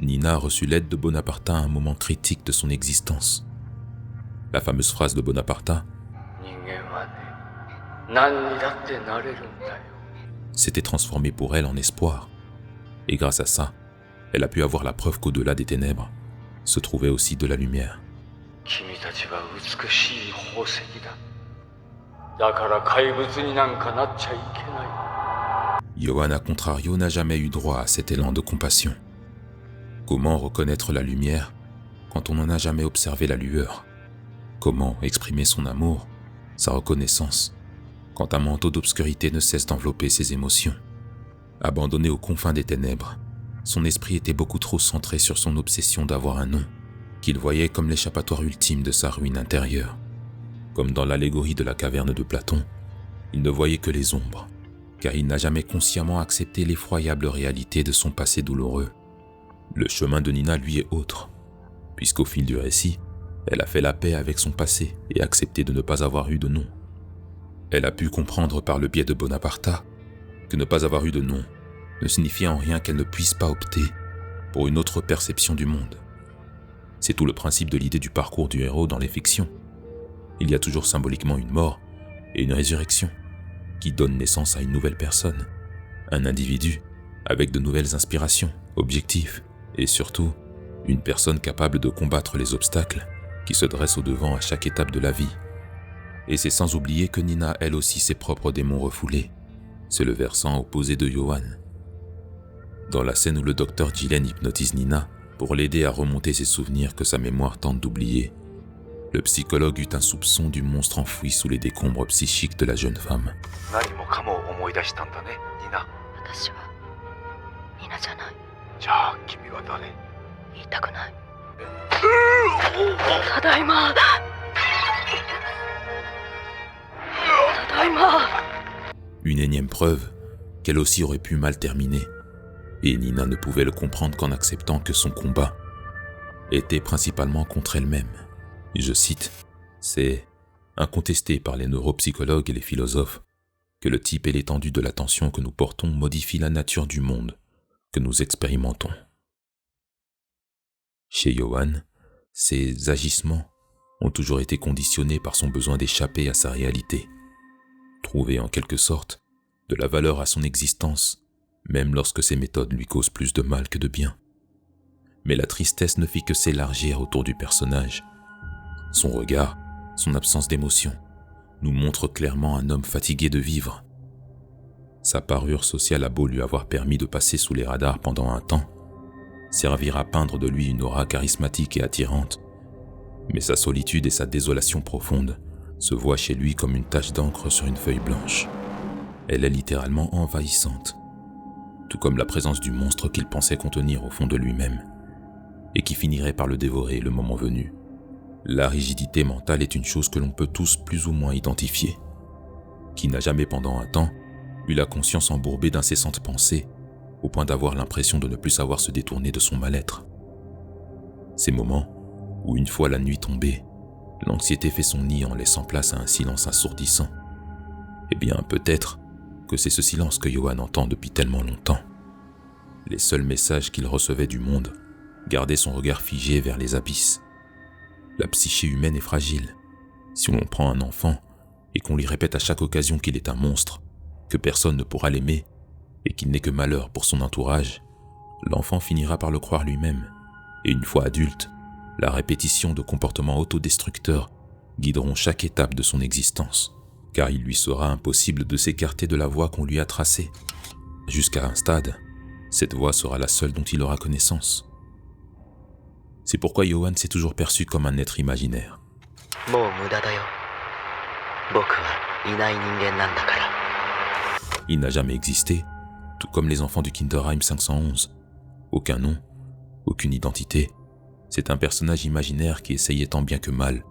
Nina a reçu l'aide de Bonaparta à un moment critique de son existence. La fameuse phrase de Bonaparta s'était transformée pour elle en espoir. Et grâce à ça, elle a pu avoir la preuve qu'au-delà des ténèbres se trouvait aussi de la lumière. Johan, à contrario, n'a jamais eu droit à cet élan de compassion. Comment reconnaître la lumière quand on n'en a jamais observé la lueur? Comment exprimer son amour, sa reconnaissance, quand un manteau d'obscurité ne cesse d'envelopper ses émotions? Abandonné aux confins des ténèbres, son esprit était beaucoup trop centré sur son obsession d'avoir un nom, qu'il voyait comme l'échappatoire ultime de sa ruine intérieure. Comme dans l'allégorie de la caverne de Platon, il ne voyait que les ombres, car il n'a jamais consciemment accepté l'effroyable réalité de son passé douloureux. Le chemin de Nina, lui, est autre, puisqu'au fil du récit, elle a fait la paix avec son passé et accepté de ne pas avoir eu de nom. Elle a pu comprendre par le biais de Bonaparta que ne pas avoir eu de nom ne signifiait en rien qu'elle ne puisse pas opter pour une autre perception du monde. C'est tout le principe de l'idée du parcours du héros dans les fictions. Il y a toujours symboliquement une mort et une résurrection qui donnent naissance à une nouvelle personne, un individu avec de nouvelles inspirations, objectifs et surtout une personne capable de combattre les obstacles qui se dressent au devant à chaque étape de la vie. Et c'est sans oublier que Nina a elle aussi ses propres démons refoulés. C'est le versant opposé de Johan. Dans la scène où le docteur Gillen hypnotise Nina pour l'aider à remonter ses souvenirs que sa mémoire tente d'oublier, le psychologue eut un soupçon du monstre enfoui sous les décombres psychiques de la jeune femme. Une énième preuve qu'elle aussi aurait pu mal terminer, et Nina ne pouvait le comprendre qu'en acceptant que son combat était principalement contre elle-même. Je cite, « C'est incontesté par les neuropsychologues et les philosophes que le type et l'étendue de l'attention que nous portons modifient la nature du monde que nous expérimentons. » Chez Johan, ses agissements ont toujours été conditionnés par son besoin d'échapper à sa réalité, trouver en quelque sorte de la valeur à son existence même lorsque ses méthodes lui causent plus de mal que de bien. Mais la tristesse ne fit que s'élargir autour du personnage. Son regard, son absence d'émotion, nous montrent clairement un homme fatigué de vivre. Sa parure sociale a beau lui avoir permis de passer sous les radars pendant un temps, servir à peindre de lui une aura charismatique et attirante, mais sa solitude et sa désolation profonde se voient chez lui comme une tache d'encre sur une feuille blanche. Elle est littéralement envahissante, tout comme la présence du monstre qu'il pensait contenir au fond de lui-même, et qui finirait par le dévorer le moment venu. La rigidité mentale est une chose que l'on peut tous plus ou moins identifier. Qui n'a jamais pendant un temps eu la conscience embourbée d'incessantes pensées, au point d'avoir l'impression de ne plus savoir se détourner de son mal-être. Ces moments où, une fois la nuit tombée, l'anxiété fait son nid en laissant place à un silence assourdissant. Eh bien, peut-être que c'est ce silence que Johan entend depuis tellement longtemps. Les seuls messages qu'il recevait du monde gardaient son regard figé vers les abysses. La psyché humaine est fragile. Si l'on prend un enfant et qu'on lui répète à chaque occasion qu'il est un monstre, que personne ne pourra l'aimer et qu'il n'est que malheur pour son entourage, l'enfant finira par le croire lui-même. Et une fois adulte, la répétition de comportements autodestructeurs guideront chaque étape de son existence, car il lui sera impossible de s'écarter de la voie qu'on lui a tracée. Jusqu'à un stade, cette voie sera la seule dont il aura connaissance. C'est pourquoi Johan s'est toujours perçu comme un être imaginaire. Il n'a jamais existé, tout comme les enfants du Kinderheim 511. Aucun nom, aucune identité. C'est un personnage imaginaire qui essayait tant bien que mal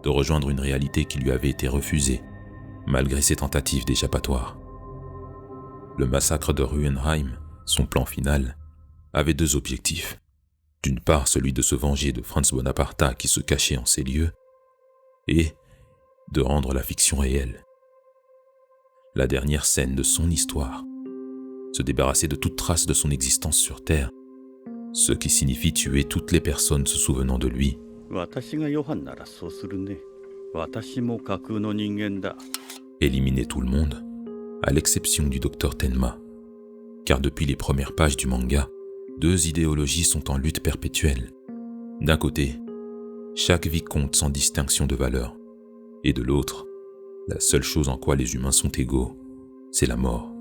de rejoindre une réalité qui lui avait été refusée, malgré ses tentatives d'échappatoire. Le massacre de Ruhenheim, son plan final, avait deux objectifs. D'une part, celui de se venger de Franz Bonaparte qui se cachait en ces lieux, et de rendre la fiction réelle. La dernière scène de son histoire, se débarrasser de toute trace de son existence sur Terre, ce qui signifie tuer toutes les personnes se souvenant de lui. Éliminer tout le monde, à l'exception du docteur Tenma. Car depuis les premières pages du manga, deux idéologies sont en lutte perpétuelle. D'un côté, chaque vie compte sans distinction de valeur. Et de l'autre, la seule chose en quoi les humains sont égaux, c'est la mort.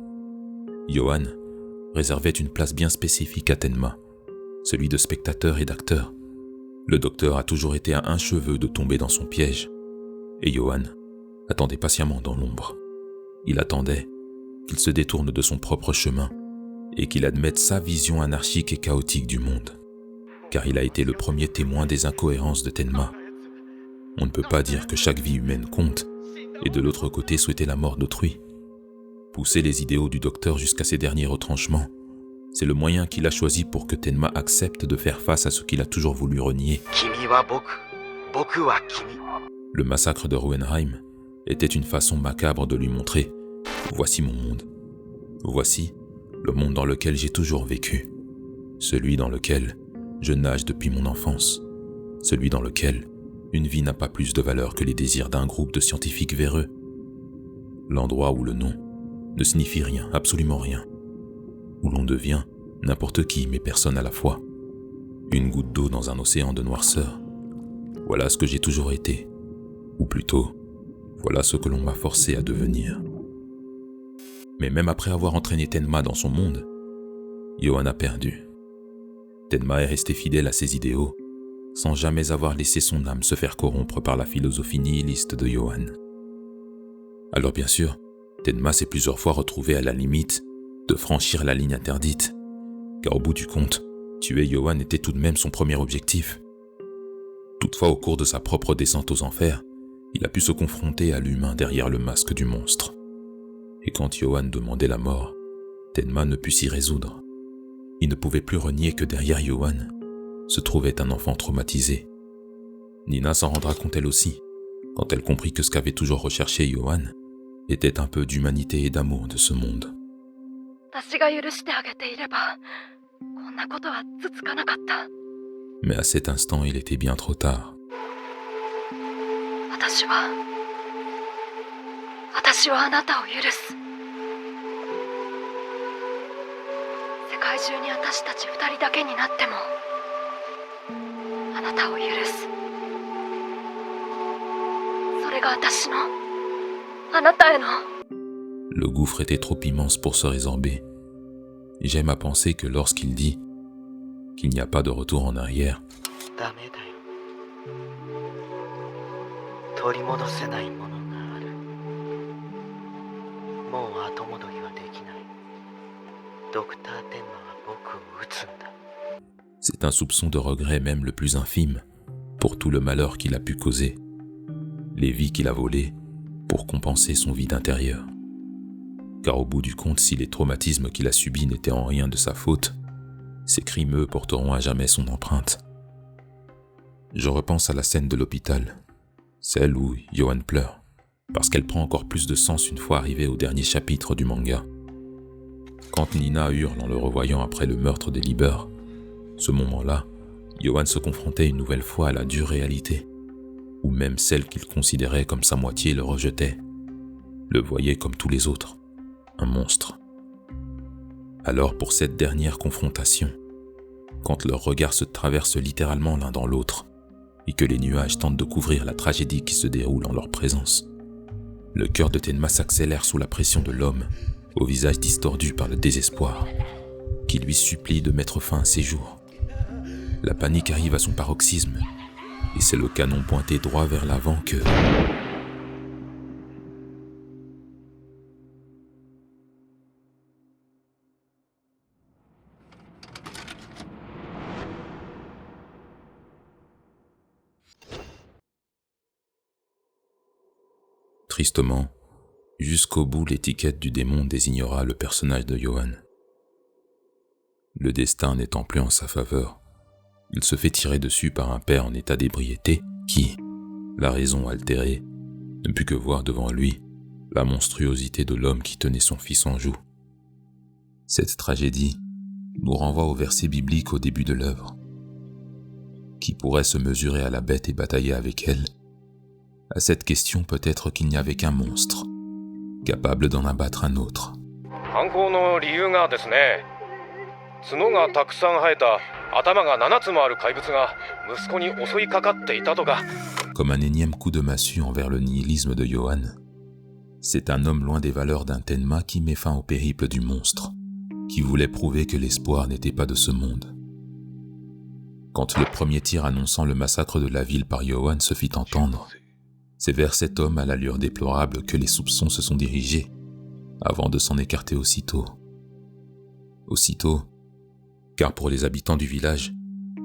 Johan réservait une place bien spécifique à Tenma, celui de spectateur et d'acteur. Le docteur a toujours été à un cheveu de tomber dans son piège, et Johan attendait patiemment dans l'ombre. Il attendait qu'il se détourne de son propre chemin et qu'il admette sa vision anarchique et chaotique du monde, car il a été le premier témoin des incohérences de Tenma. On ne peut pas dire que chaque vie humaine compte, et de l'autre côté souhaiter la mort d'autrui. Pousser les idéaux du docteur jusqu'à ses derniers retranchements, c'est le moyen qu'il a choisi pour que Tenma accepte de faire face à ce qu'il a toujours voulu renier. Le massacre de Ruhenheim était une façon macabre de lui montrer « Voici mon monde. Voici le monde dans lequel j'ai toujours vécu. Celui dans lequel je nage depuis mon enfance. Celui dans lequel une vie n'a pas plus de valeur que les désirs d'un groupe de scientifiques véreux. L'endroit où le nom ne signifie rien, absolument rien. Où l'on devient n'importe qui mais personne à la fois. Une goutte d'eau dans un océan de noirceur. Voilà ce que j'ai toujours été. Ou plutôt, voilà ce que l'on m'a forcé à devenir. » Mais même après avoir entraîné Tenma dans son monde, Johan a perdu. Tenma est resté fidèle à ses idéaux, sans jamais avoir laissé son âme se faire corrompre par la philosophie nihiliste de Johan. Alors bien sûr, Tenma s'est plusieurs fois retrouvé à la limite de franchir la ligne interdite, car au bout du compte, tuer Johan était tout de même son premier objectif. Toutefois, au cours de sa propre descente aux enfers, il a pu se confronter à l'humain derrière le masque du monstre. Et quand Johan demandait la mort, Tenma ne put s'y résoudre. Il ne pouvait plus renier que derrière Johan se trouvait un enfant traumatisé. Nina s'en rendra compte elle aussi, quand elle comprit que ce qu'avait toujours recherché Johan était un peu d'humanité et d'amour de ce monde. Mais à cet instant, il était bien trop tard. 界中に私たち二人だけになってもあなたを許す。それが私のあなたへの。 Le gouffre était trop immense pour se résorber. Et j'aime à penser que lorsqu'il dit qu'il n'y a pas de retour en arrière, ダメだよ。取り戻せないものがある。もう後戻りはできない。ドクター天馬は僕を撃つんだ。 c'est un soupçon de regret même le plus infime pour tout le malheur qu'il a pu causer, les vies qu'il a volées pour compenser son vide intérieur. Car au bout du compte, si les traumatismes qu'il a subis n'étaient en rien de sa faute, ces crimes eux porteront à jamais son empreinte. Je repense à la scène de l'hôpital, celle où Yohan pleure, parce qu'elle prend encore plus de sens une fois arrivée au dernier chapitre du manga. Quand Nina hurle en le revoyant après le meurtre des Lieber, ce moment-là, Yohan se confrontait une nouvelle fois à la dure réalité, où même celle qu'il considérait comme sa moitié le rejetait, le voyait comme tous les autres, un monstre. Alors pour cette dernière confrontation, quand leurs regards se traversent littéralement l'un dans l'autre, et que les nuages tentent de couvrir la tragédie qui se déroule en leur présence, le cœur de Tenma s'accélère sous la pression de l'homme, au visage distordu par le désespoir, qui lui supplie de mettre fin à ses jours. La panique arrive à son paroxysme, et c'est le canon pointé droit vers l'avant que... Tristement, jusqu'au bout l'étiquette du démon désignera le personnage de Yohan. Le destin n'étant plus en sa faveur, il se fait tirer dessus par un père en état d'ébriété qui, la raison altérée, ne put que voir devant lui la monstruosité de l'homme qui tenait son fils en joue. Cette tragédie nous renvoie au verset biblique au début de l'œuvre. Qui pourrait se mesurer à la bête et batailler avec elle? À cette question, peut-être qu'il n'y avait qu'un monstre, capable d'en abattre un autre. Comme un énième coup de massue envers le nihilisme de Yohan, c'est un homme loin des valeurs d'un Tenma qui met fin au périple du monstre, qui voulait prouver que l'espoir n'était pas de ce monde. Quand le premier tir annonçant le massacre de la ville par Yohan se fit entendre, c'est vers cet homme à l'allure déplorable que les soupçons se sont dirigés, avant de s'en écarter aussitôt. Aussitôt, car pour les habitants du village,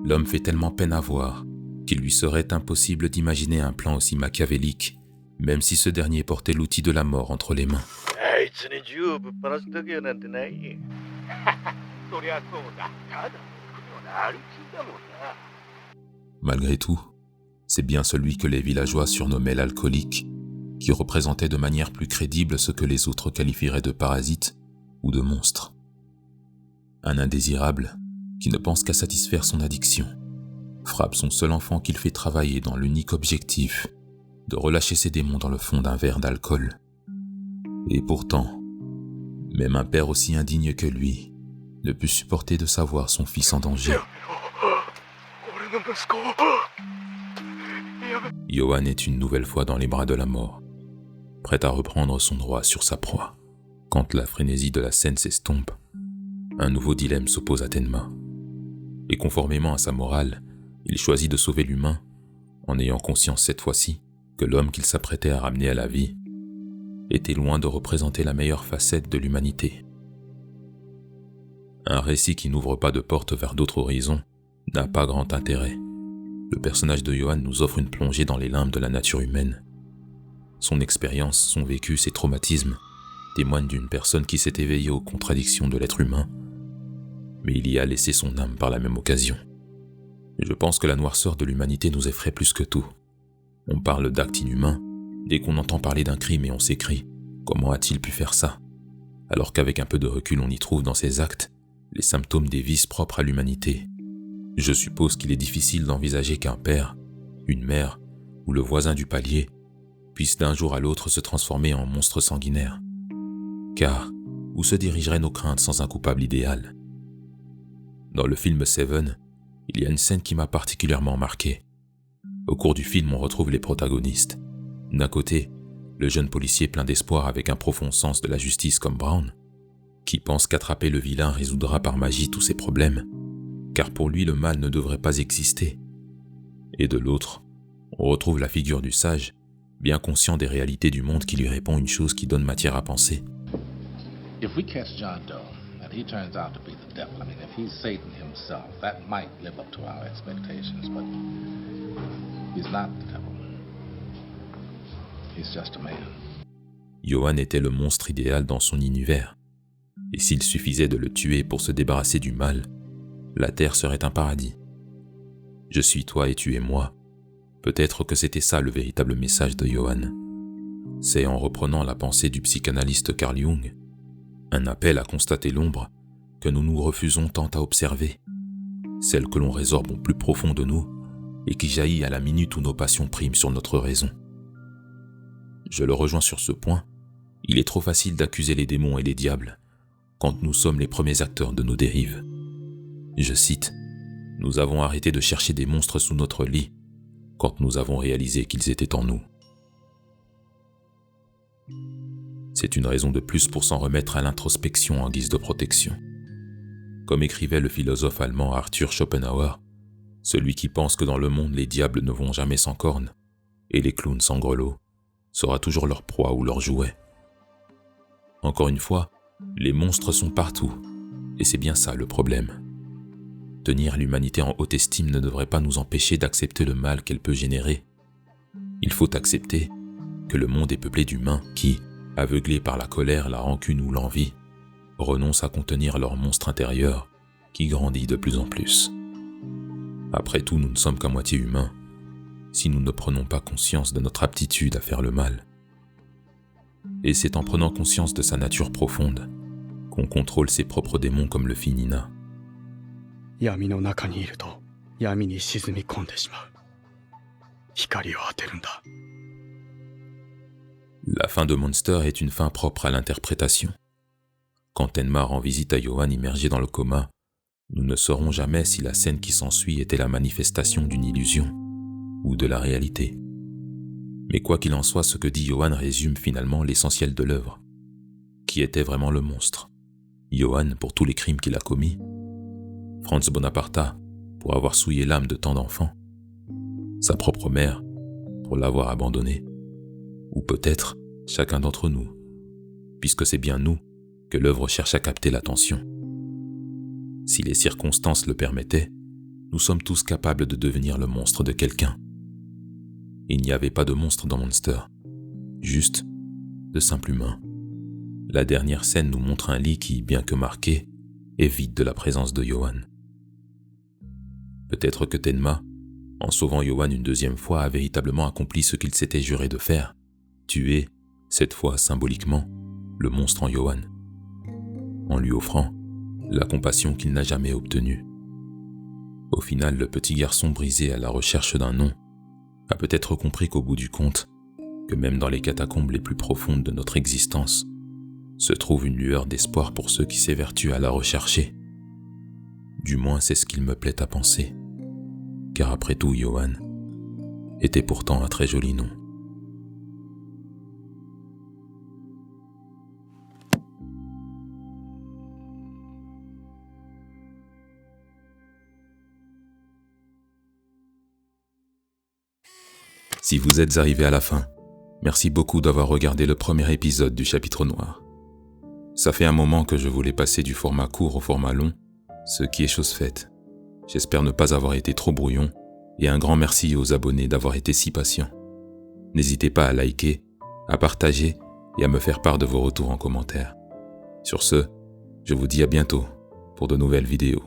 l'homme fait tellement peine à voir qu'il lui serait impossible d'imaginer un plan aussi machiavélique, même si ce dernier portait l'outil de la mort entre les mains. Malgré tout, c'est bien celui que les villageois surnommaient l'alcoolique, qui représentait de manière plus crédible ce que les autres qualifieraient de parasite ou de monstre. Un indésirable qui ne pense qu'à satisfaire son addiction, frappe son seul enfant qu'il fait travailler dans l'unique objectif de relâcher ses démons dans le fond d'un verre d'alcool. Et pourtant, même un père aussi indigne que lui ne put supporter de savoir son fils en danger. Yohan est une nouvelle fois dans les bras de la mort, prêt à reprendre son droit sur sa proie. Quand la frénésie de la scène s'estompe, un nouveau dilemme s'oppose à Tenma. Et conformément à sa morale, il choisit de sauver l'humain, en ayant conscience cette fois-ci que l'homme qu'il s'apprêtait à ramener à la vie était loin de représenter la meilleure facette de l'humanité. Un récit qui n'ouvre pas de porte vers d'autres horizons n'a pas grand intérêt. Le personnage de Yohan nous offre une plongée dans les limbes de la nature humaine. Son expérience, son vécu, ses traumatismes témoignent d'une personne qui s'est éveillée aux contradictions de l'être humain, mais il y a laissé son âme par la même occasion. Je pense que la noirceur de l'humanité nous effraie plus que tout. On parle d'actes inhumains dès qu'on entend parler d'un crime et on s'écrie « Comment a-t-il pu faire ça ?» alors qu'avec un peu de recul on y trouve dans ces actes les symptômes des vices propres à l'humanité. Je suppose qu'il est difficile d'envisager qu'un père, une mère ou le voisin du palier puisse d'un jour à l'autre se transformer en monstre sanguinaire. Car où se dirigeraient nos craintes sans un coupable idéal? Dans le film Seven, il y a une scène qui m'a particulièrement marqué. Au cours du film, on retrouve les protagonistes. D'un côté, le jeune policier plein d'espoir avec un profond sens de la justice comme Brown, qui pense qu'attraper le vilain résoudra par magie tous ses problèmes, car pour lui le mal ne devrait pas exister. Et de l'autre, on retrouve la figure du sage, bien conscient des réalités du monde, qui lui répond une chose qui donne matière à penser. If we catch John Doe and he turns out to be the devil, I mean, if he's Satan himself, that might live up to our expectations, but he's not the devil. He's just a man. Johan était le monstre idéal dans son univers. Et s'il suffisait de le tuer pour se débarrasser du mal, la terre serait un paradis. Je suis toi et tu es moi. Peut-être que c'était ça le véritable message de Johan. C'est en reprenant la pensée du psychanalyste Carl Jung, un appel à constater l'ombre que nous nous refusons tant à observer, celle que l'on résorbe au plus profond de nous et qui jaillit à la minute où nos passions priment sur notre raison. Je le rejoins sur ce point, il est trop facile d'accuser les démons et les diables quand nous sommes les premiers acteurs de nos dérives. Je cite, « Nous avons arrêté de chercher des monstres sous notre lit quand nous avons réalisé qu'ils étaient en nous. » C'est une raison de plus pour s'en remettre à l'introspection en guise de protection. Comme écrivait le philosophe allemand Arthur Schopenhauer, celui qui pense que dans le monde les diables ne vont jamais sans cornes et les clowns sans grelots sera toujours leur proie ou leur jouet. Encore une fois, les monstres sont partout, et c'est bien ça le problème. Tenir l'humanité en haute estime ne devrait pas nous empêcher d'accepter le mal qu'elle peut générer. Il faut accepter que le monde est peuplé d'humains qui, aveuglés par la colère, la rancune ou l'envie, renoncent à contenir leur monstre intérieur qui grandit de plus en plus. Après tout, nous ne sommes qu'à moitié humains, si nous ne prenons pas conscience de notre aptitude à faire le mal. Et c'est en prenant conscience de sa nature profonde qu'on contrôle ses propres démons comme le fit Nina. La fin de Monster est une fin propre à l'interprétation. Quand Tenma rend visite à Johan immergé dans le coma, nous ne saurons jamais si la scène qui s'ensuit était la manifestation d'une illusion ou de la réalité. Mais quoi qu'il en soit, ce que dit Johan résume finalement l'essentiel de l'œuvre. Qui était vraiment le monstre? Johan pour tous les crimes qu'il a commis? Franz Bonaparta pour avoir souillé l'âme de tant d'enfants? Sa propre mère pour l'avoir abandonné? Ou peut-être chacun d'entre nous, puisque c'est bien nous que l'œuvre cherche à capter l'attention. Si les circonstances le permettaient, nous sommes tous capables de devenir le monstre de quelqu'un. Il n'y avait pas de monstre dans Monster, juste de simples humains. La dernière scène nous montre un lit qui, bien que marqué, est vide de la présence de Johan. Peut-être que Tenma, en sauvant Johan une deuxième fois, a véritablement accompli ce qu'il s'était juré de faire, tuer, cette fois symboliquement, le monstre en Johan, en lui offrant la compassion qu'il n'a jamais obtenue. Au final, le petit garçon brisé à la recherche d'un nom a peut-être compris qu'au bout du compte, que même dans les catacombes les plus profondes de notre existence, se trouve une lueur d'espoir pour ceux qui s'évertuent à la rechercher. Du moins, c'est ce qu'il me plaît à penser, car après tout, Johan était pourtant un très joli nom. Si vous êtes arrivé à la fin, merci beaucoup d'avoir regardé le premier épisode du Chapitre Noir. Ça fait un moment que je voulais passer du format court au format long, ce qui est chose faite. J'espère ne pas avoir été trop brouillon, et un grand merci aux abonnés d'avoir été si patients. N'hésitez pas à liker, à partager et à me faire part de vos retours en commentaire. Sur ce, je vous dis à bientôt pour de nouvelles vidéos.